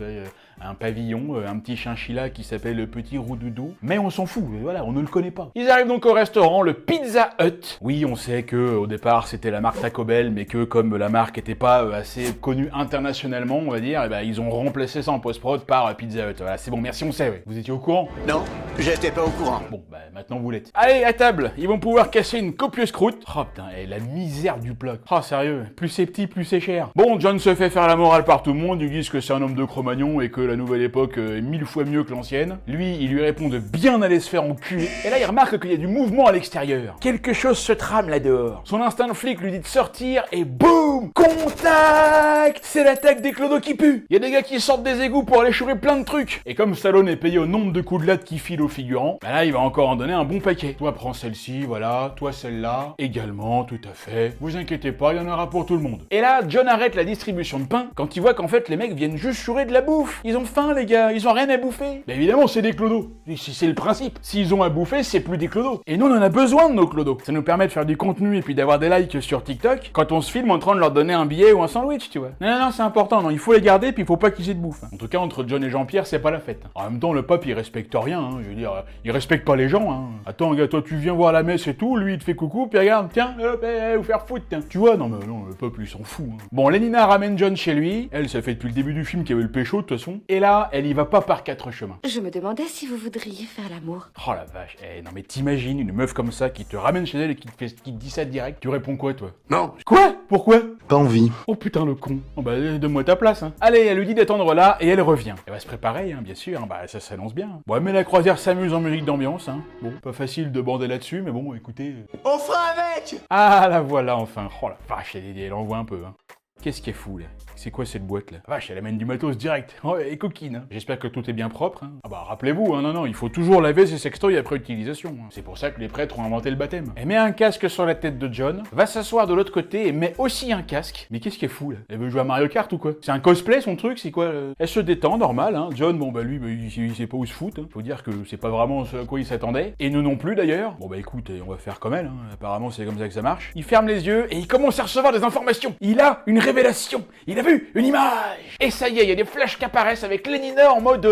un pavillon, un petit chinchilla qui s'appelle le petit Roudoudou, mais on s'en fout, voilà, on ne le connaît pas. Ils arrivent donc au restaurant, le Pizza Hut. Oui, on sait que au départ c'était la marque Taco Bell, mais que comme la marque était pas assez connue internationalement, on va dire, et ben ils ont remplacé ça en post-prod par Pizza Hut. Voilà, c'est bon, merci, on sait, ouais. Vous étiez au courant? Non, j'étais pas au courant. Bon, bah maintenant vous l'êtes. Allez, à table, ils vont pouvoir casser une copieuse croûte. Oh putain, et la misère du plat. Oh sérieux, plus c'est petit, plus c'est cher. Bon, John se fait faire la morale par tout le monde, ils disent que c'est un homme de Cro-Magnon et que la nouvelle époque est 1000 fois mieux que l'ancienne. Lui, il lui répond de bien aller se faire enculer. Et là, il remarque qu'il y a du mouvement à l'extérieur. Quelque chose se trame là dehors. Son instinct de flic lui dit de sortir et boum! Contact! C'est l'attaque des clodos qui puent. Il y a des gars qui sortent des égouts pour aller chourer plein de trucs. Et comme Stallone est payé au nombre de coups de latte qu'il file aux figurants, bah là, il va encore en donner un bon paquet. Toi, prends celle-ci, voilà. Toi, celle-là. Également, tout à fait. Vous inquiétez pas, il y en aura pour tout le monde. Et là, John arrête la distribution de pain quand il voit qu'en fait, les mecs viennent juste chourer de la bouffe. Ils ont faim, les gars. Ils ont rien à bouffer. Mais évidemment, c'est des clodos. C'est le principe. S'ils ont à bouffer, c'est plus des clodos. Et nous, on en a besoin de nos clodos. Ça nous permet de faire du contenu et puis d'avoir des likes sur TikTok quand on se filme en train de leur donner un billet ou un sandwich, tu vois. Non, c'est important. Non, il faut les garder puis il faut pas qu'ils aient de bouffe. En tout cas, entre John et Jean-Pierre, c'est pas la fête. En même temps, le pape, il respecte rien, hein. Je veux dire, il respecte pas les gens, hein. Attends, gars, toi, tu viens voir la messe et tout, lui, il te fait coucou, puis regarde, tiens, hop, vous faire foutre, tiens. Tu vois, non, mais non, le peuple, il s'en fout, hein. Bon, Lénina ramène John chez lui. Elle, ça fait depuis le début du film qu'il y avait le pécho, de toute façon. Et là, elle y va pas par 4 chemins. Je me demandais si vous voudriez faire l'amour. Oh la vache, non mais t'imagines une meuf comme ça qui te ramène chez elle et qui te dit ça direct, tu réponds quoi toi? Non. Quoi? Pourquoi? Pas envie. Oh putain le con. Oh bah donne-moi ta place, hein. Allez, elle lui dit d'attendre là et elle revient. Elle va se préparer, hein, bien sûr, hein, bah ça s'annonce bien. Bon, mais la croisière s'amuse en musique d'ambiance, hein. Bon, pas facile de bander là-dessus, mais bon, écoutez... On fera avec! Ah la voilà enfin. Oh la vache, elle envoie un peu, hein. Qu'est-ce qui est fou là? C'est quoi cette boîte là? Vache, elle amène du matos direct. Oh, elle est coquine, hein. J'espère que tout est bien propre, hein. Ah bah rappelez-vous, hein, non, il faut toujours laver ses sextoys après utilisation, hein. C'est pour ça que les prêtres ont inventé le baptême. Elle met un casque sur la tête de John, va s'asseoir de l'autre côté et met aussi un casque. Mais qu'est-ce qui est fou là? Elle veut jouer à Mario Kart ou quoi? C'est un cosplay son truc, c'est quoi? Elle se détend, normal, hein. John, bon bah lui, il sait pas où se foutre, hein. Faut dire que c'est pas vraiment ce à quoi il s'attendait. Et nous non plus d'ailleurs. Bon bah écoute, on va faire comme elle, hein. Apparemment c'est comme ça que ça marche. Il ferme les yeux et il commence à recevoir des informations. Il a une révélation. Il a vu une image. Et ça y est, il y a des flashs qui apparaissent avec Lénina en mode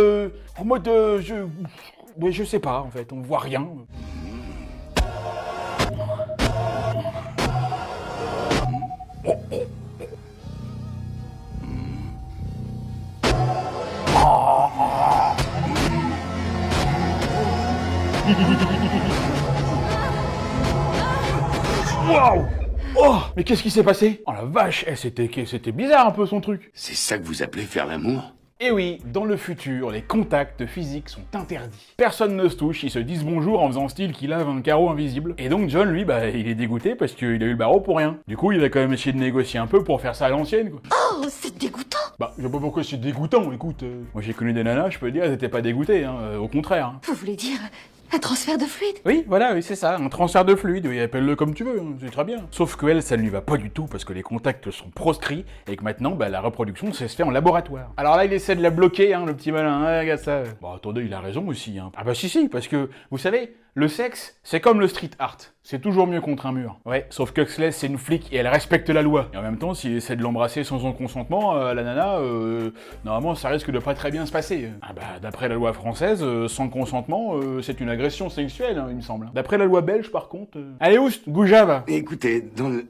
je sais pas en fait, on voit rien. Waouh! Oh, mais qu'est-ce qui s'est passé? Oh la vache, c'était bizarre un peu son truc. C'est ça que vous appelez faire l'amour? Et oui, dans le futur, les contacts physiques sont interdits. Personne ne se touche, ils se disent bonjour en faisant style qu'il lave un carreau invisible. Et donc John, lui, bah, il est dégoûté parce qu'il a eu le barreau pour rien. Du coup, il a quand même essayé de négocier un peu pour faire ça à l'ancienne, quoi. Oh, c'est dégoûtant! Bah, je sais pas pourquoi c'est dégoûtant, écoute. Moi j'ai connu des nanas, je peux dire, elles étaient pas dégoûtées, hein, au contraire. Hein. Vous voulez dire un transfert de fluide? Oui, voilà, oui, c'est ça, un transfert de fluide, oui, appelle-le comme tu veux, hein, c'est très bien. Sauf que elle, ça ne lui va pas du tout parce que les contacts sont proscrits et que maintenant, bah, la reproduction, ça se fait en laboratoire. Alors là, il essaie de la bloquer, hein, le petit malin, hein, regarde ça. Bon, attendez, il a raison aussi, hein. Ah bah si, parce que, vous savez, le sexe, c'est comme le street art. C'est toujours mieux contre un mur. Ouais, sauf que Huxley, c'est une flic et elle respecte la loi. Et en même temps, s'il essaie de l'embrasser sans son consentement, la nana, normalement, ça risque de pas très bien se passer. Ah bah, d'après la loi française, sans consentement, c'est une agression sexuelle, hein, il me semble. D'après la loi belge, par contre... Allez, oust, Gouja, va. Écoutez, dans le...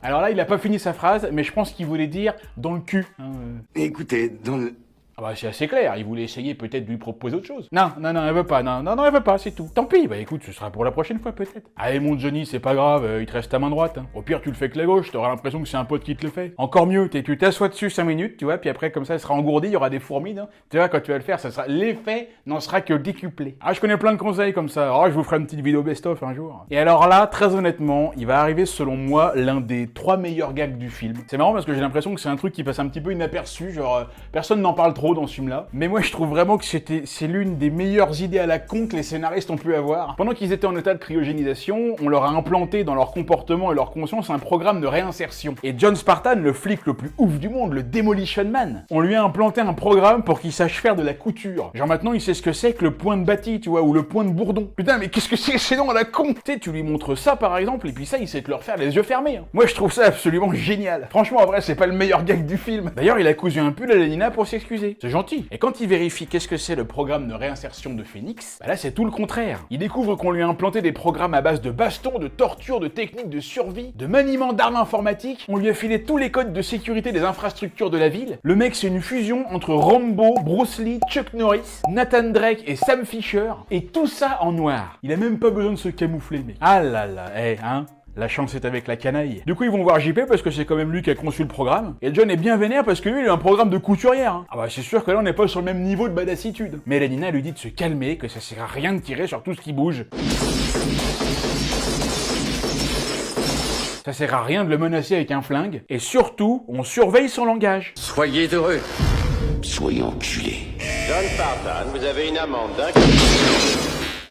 Alors là, il a pas fini sa phrase, mais je pense qu'il voulait dire dans le cul. Hein, Écoutez, dans le... Ah bah c'est assez clair, il voulait essayer peut-être de lui proposer autre chose. Non, elle veut pas, non, elle veut pas, c'est tout. Tant pis, bah écoute, ce sera pour la prochaine fois peut-être. Allez mon Johnny, c'est pas grave, il te reste ta main droite. Hein. Au pire, tu le fais que la gauche, t'auras l'impression que c'est un pote qui te le fait. Encore mieux, tu t'assois dessus 5 minutes, tu vois, puis après comme ça, il sera engourdi, il y aura des fourmis. Hein. Tu vois, quand tu vas le faire, ça sera l'effet n'en sera que décuplé. Ah, je connais plein de conseils comme ça. Oh, je vous ferai une petite vidéo best-of un jour. Et alors là, très honnêtement, il va arriver selon moi l'un des 3 meilleurs gags du film. C'est marrant parce que j'ai l'impression que c'est un truc qui passe un petit peu inaperçu, genre personne n'en parle trop dans ce film-là. Mais moi, je trouve vraiment que c'est l'une des meilleures idées à la con que les scénaristes ont pu avoir. Pendant qu'ils étaient en état de cryogénisation, on leur a implanté dans leur comportement et leur conscience un programme de réinsertion. Et John Spartan, le flic le plus ouf du monde, le Demolition Man, on lui a implanté un programme pour qu'il sache faire de la couture. Genre maintenant, il sait ce que c'est que le point de bâti, tu vois, ou le point de bourdon. Putain, mais qu'est-ce que c'est ces noms à la con? Tu sais, tu lui montres ça par exemple, et puis ça, il sait te le refaire les yeux fermés. Hein. Moi, je trouve ça absolument génial. Franchement, en vrai, c'est pas le meilleur gag du film. D'ailleurs, il a cousu un pull à la Nina pour s'excuser. C'est gentil. Et quand il vérifie qu'est-ce que c'est le programme de réinsertion de Phoenix, bah là, c'est tout le contraire. Il découvre qu'on lui a implanté des programmes à base de bastons, de torture, de techniques de survie, de maniement d'armes informatiques. On lui a filé tous les codes de sécurité des infrastructures de la ville. Le mec, c'est une fusion entre Rambo, Bruce Lee, Chuck Norris, Nathan Drake et Sam Fisher. Et tout ça en noir. Il a même pas besoin de se camoufler, mec. Ah là là, hein. La chance est avec la canaille. Du coup, ils vont voir JP parce que c'est quand même lui qui a conçu le programme. Et John est bien vénère parce que lui, il a un programme de couturière. Hein. Ah bah c'est sûr que là, on n'est pas sur le même niveau de badassitude. Mais la Nina lui dit de se calmer, que ça sert à rien de tirer sur tout ce qui bouge. Ça sert à rien de le menacer avec un flingue. Et surtout, on surveille son langage. Soyez heureux. Soyez enculés. John Spartan, vous avez une amende d'un...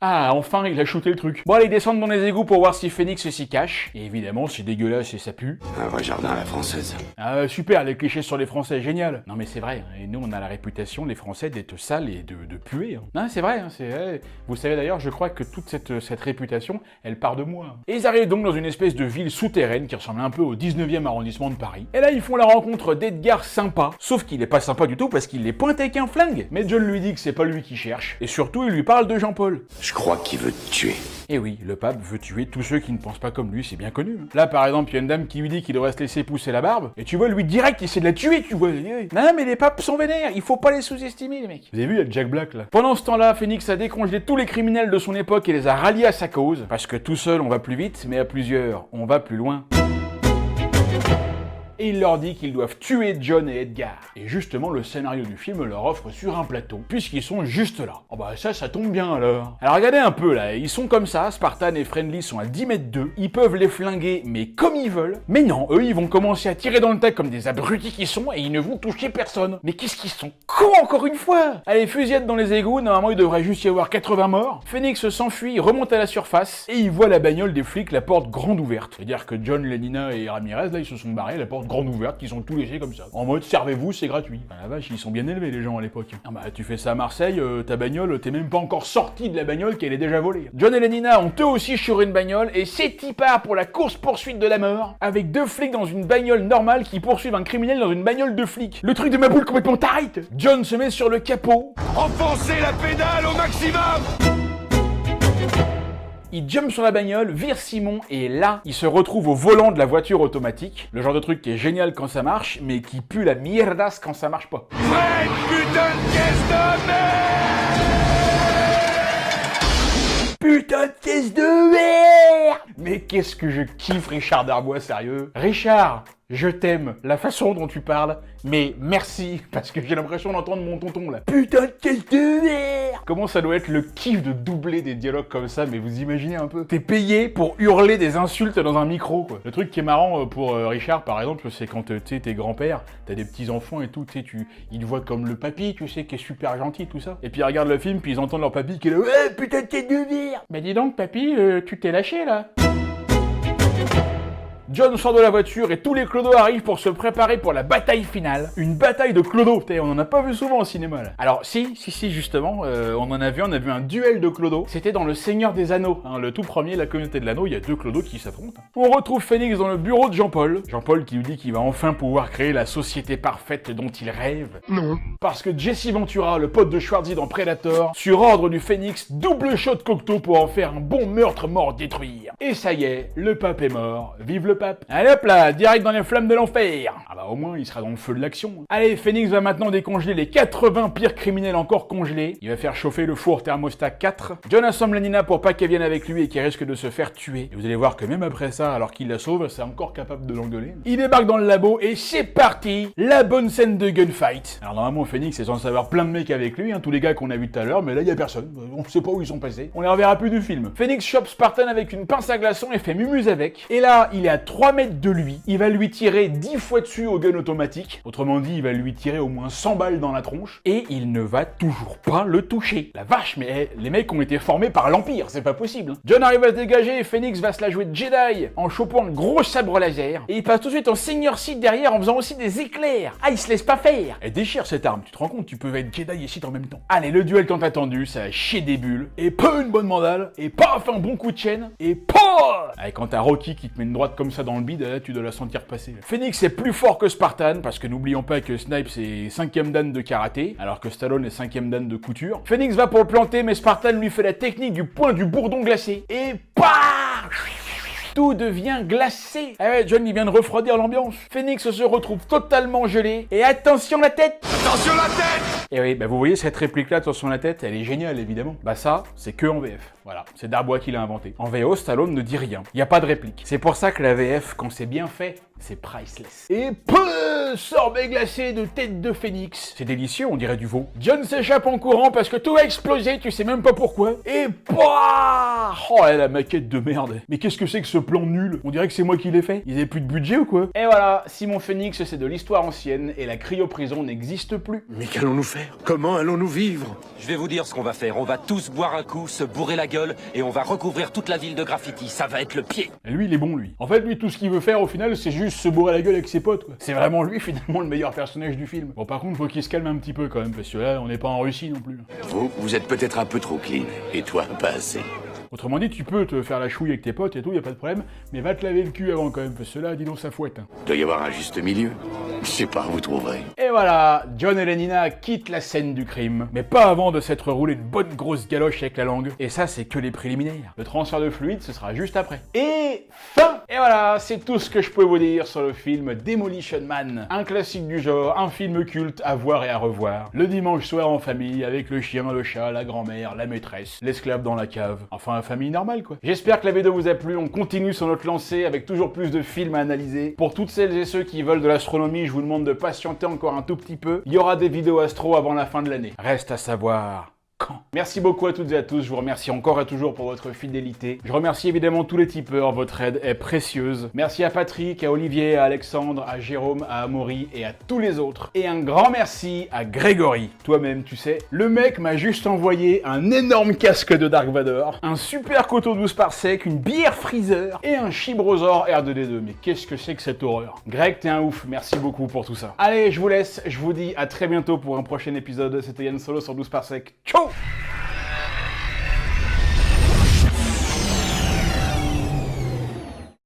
Ah, enfin, il a shooté le truc. Bon, allez, descendre dans les égouts pour voir si Phoenix s'y cache. Et évidemment, c'est dégueulasse et ça pue. Un vrai jardin à la française. Ah, super, les clichés sur les Français, génial. Non, mais c'est vrai, et nous, on a la réputation, les Français, d'être sales et de puer. Hein. Non, c'est vrai, c'est... Vous savez d'ailleurs, je crois que toute cette réputation, elle part de moi. Et ils arrivent donc dans une espèce de ville souterraine qui ressemble un peu au 19e arrondissement de Paris. Et là, ils font la rencontre d'Edgar sympa. Sauf qu'il est pas sympa du tout parce qu'il les pointe avec un flingue. Mais John lui dit que c'est pas lui qui cherche. Et surtout, il lui parle de Jean-Paul. Je crois qu'il veut te tuer. Et oui, le pape veut tuer tous ceux qui ne pensent pas comme lui, c'est bien connu. Là, par exemple, il y a une dame qui lui dit qu'il devrait se laisser pousser la barbe, et tu vois, lui direct, il essaie de la tuer, tu vois. Non, mais les papes sont vénères, il faut pas les sous-estimer, les mecs. Vous avez vu, il y a Jack Black, là. Pendant ce temps-là, Phoenix a décongelé tous les criminels de son époque et les a ralliés à sa cause, parce que tout seul, on va plus vite, mais à plusieurs, on va plus loin. Et il leur dit qu'ils doivent tuer John et Edgar. Et justement, le scénario du film leur offre sur un plateau, puisqu'ils sont juste là. Oh bah ça tombe bien alors. Alors regardez un peu là, ils sont comme ça, Spartan et Friendly sont à 10 mètres d'eux, ils peuvent les flinguer, mais comme ils veulent. Mais non, eux, ils vont commencer à tirer dans le tas comme des abrutis qu'ils sont, et ils ne vont toucher personne. Mais qu'est-ce qu'ils sont cons encore une fois. Allez, fusillade dans les égouts, normalement il devrait juste y avoir 80 morts. Phoenix s'enfuit, remonte à la surface, et il voit la bagnole des flics, la porte grande ouverte. C'est-à-dire que John, Lenina et Ramirez, là, ils se sont barrés, la porte grande ouverte, qu'ils ont tout laissé comme ça. En mode, servez-vous, c'est gratuit. Ah la vache, ils sont bien élevés les gens à l'époque. Ah bah, tu fais ça à Marseille, ta bagnole, t'es même pas encore sorti de la bagnole qu'elle est déjà volée. John et Lenina ont eux aussi sur une bagnole, et c'est y part pour la course-poursuite de la mort, avec 2 flics dans une bagnole normale qui poursuivent un criminel dans une bagnole de flics. Le truc de ma boule complètement tarite. John se met sur le capot. Enfoncez la pédale au maximum. Il jump sur la bagnole, vire Simon, et là, il se retrouve au volant de la voiture automatique. Le genre de truc qui est génial quand ça marche, mais qui pue la mierdasse quand ça marche pas. Ouais, putain de caisse de merde. Putain de caisse de merde. Mais qu'est-ce que je kiffe Richard Darbois, sérieux. Richard, je t'aime, la façon dont tu parles, mais merci, parce que j'ai l'impression d'entendre mon tonton là. Putain de caisse de merde. Comment ça doit être le kiff de doubler des dialogues comme ça, mais vous imaginez un peu. T'es payé pour hurler des insultes dans un micro, quoi. Le truc qui est marrant pour Richard, par exemple, c'est quand tu sais, t'es grand-père, t'as des petits-enfants et tout, tu sais, ils te voient comme le papy, tu sais, qui est super gentil, tout ça. Et puis ils regardent le film, puis ils entendent leur papy qui est là, ouais, putain de caisse de merde. Mais dis donc, papy, tu t'es lâché, là. John sort de la voiture et tous les clodos arrivent pour se préparer pour la bataille finale. Une bataille de clodos, on en a pas vu souvent au cinéma là. Alors si, justement, on a vu un duel de clodos. C'était dans Le Seigneur des Anneaux, hein, le tout premier, la communauté de l'anneau, il y a 2 clodos qui s'affrontent. On retrouve Phoenix dans le bureau de Jean-Paul. Jean-Paul qui lui dit qu'il va enfin pouvoir créer la société parfaite dont il rêve. Non. Parce que Jesse Ventura, le pote de Schwarzy dans Predator, sur ordre du Phoenix, double shot Cocteau pour en faire un bon meurtre mort détruire. Et ça y est, le pape est mort, vive le le pape. Allez hop là, direct dans les flammes de l'enfer. Ah bah au moins il sera dans le feu de l'action. Allez, Phoenix va maintenant décongeler les 80 pires criminels encore congelés. Il va faire chauffer le four thermostat 4. John assemble Nina pour pas qu'elle vienne avec lui et qu'elle risque de se faire tuer. Et vous allez voir que même après ça, alors qu'il la sauve, c'est encore capable de l'engueuler. Il débarque dans le labo et c'est parti. La bonne scène de gunfight. Alors normalement Phoenix est censé avoir plein de mecs avec lui, tous les gars qu'on a vus tout à l'heure, mais là il y a personne. On sait pas où ils sont passés. On les reverra plus du film. Phoenix chope Spartan avec une pince à glaçons et fait mumuse avec. Et là, il est à 3 mètres de lui. Il va lui tirer 10 fois dessus au gun automatique. Autrement dit, il va lui tirer au moins 100 balles dans la tronche. Et il ne va toujours pas le toucher. La vache, mais les mecs ont été formés par l'Empire, c'est pas possible. John arrive à se dégager et Phoenix va se la jouer de Jedi en chopant un gros sabre laser. Et il passe tout de suite en Senior Sith derrière en faisant aussi des éclairs. Ah, il se laisse pas faire. Elle déchire cette arme, tu te rends compte, tu peux être Jedi et Sith en même temps. Allez, le duel tant attendu, ça a chier des bulles. Et pas une bonne mandale. Et paf, un bon coup de chaîne. Et paf. Allez, quand t'as Rocky qui te met une droite comme ça dans le bide, là, tu dois la sentir passer. Phoenix est plus fort que Spartan, parce que n'oublions pas que Snipes est 5e dan de karaté, alors que Stallone est 5e dan de couture. Phoenix va pour le planter, mais Spartan lui fait la technique du point du bourdon glacé. Et paf! Tout devient glacé. Ah ouais, John il vient de refroidir l'ambiance. Phoenix se retrouve totalement gelé. Et attention la tête! Attention la tête! Et oui, bah vous voyez cette réplique là, attention la tête, elle est géniale évidemment. Bah ça, c'est que en VF. Voilà, c'est Darbois qui l'a inventé. En VO, Stallone ne dit rien. Il n'y a pas de réplique. C'est pour ça que la VF, quand c'est bien fait, c'est priceless. Et peu sorbet glacé de tête de Phoenix. C'est délicieux, on dirait du veau. John s'échappe en courant parce que tout a explosé, tu sais même pas pourquoi. Et pouah! Oh la maquette de merde. Mais qu'est-ce que c'est que ce plan nul? On dirait que c'est moi qui l'ai fait. Ils avaient plus de budget ou quoi? Et voilà, Simon Phoenix, c'est de l'histoire ancienne et la cryoprison n'existe plus. Mais qu'allons-nous faire? Comment allons-nous vivre? Je vais vous dire ce qu'on va faire. On va tous boire un coup, se bourrer la gueule et on va recouvrir toute la ville de graffiti. Ça va être le pied. Et lui, il est bon, lui. En fait, lui, tout ce qu'il veut faire, au final, c'est juste se bourrer la gueule avec ses potes, quoi. C'est vraiment lui, finalement, le meilleur personnage du film. Bon, par contre, faut qu'il se calme un petit peu, quand même, parce que là, on n'est pas en Russie non plus. Vous êtes peut-être un peu trop clean, et toi, pas assez. Autrement dit, tu peux te faire la chouille avec tes potes et tout, y a pas de problème, mais va te laver le cul avant quand même, parce que là, dis donc, ça fouette. Il doit y avoir un juste milieu. Je sais pas, vous trouverez. Et voilà, John et Nina quittent la scène du crime, mais pas avant de s'être roulé une bonne grosse galoche avec la langue. Et ça, c'est que les préliminaires. Le transfert de fluide, ce sera juste après. Et fin! Et voilà, c'est tout ce que je peux vous dire sur le film Demolition Man. Un classique du genre, un film culte à voir et à revoir. Le dimanche soir en famille, avec le chien, le chat, la grand-mère, la maîtresse, l'esclave dans la cave. Enfin, la famille normale, quoi. J'espère que la vidéo vous a plu. On continue sur notre lancée avec toujours plus de films à analyser. Pour toutes celles et ceux qui veulent de l'astronomie, je vous demande de patienter encore un tout petit peu. Il y aura des vidéos astro avant la fin de l'année. Reste à savoir quand. Merci beaucoup à toutes et à tous, je vous remercie encore et toujours pour votre fidélité. Je remercie évidemment tous les tipeurs, votre aide est précieuse. Merci à Patrick, à Olivier, à Alexandre, à Jérôme, à Amaury et à tous les autres. Et un grand merci à Grégory. Toi-même, tu sais, le mec m'a juste envoyé un énorme casque de Dark Vador, un super couteau 12 par sec, une bière freezer et un Chibrosaur R2D2. Mais qu'est-ce que c'est que cette horreur? Greg, t'es un ouf, merci beaucoup pour tout ça. Allez, je vous laisse, je vous dis à très bientôt pour un prochain épisode. C'était Yann Solo sur 12 par sec. Ciao!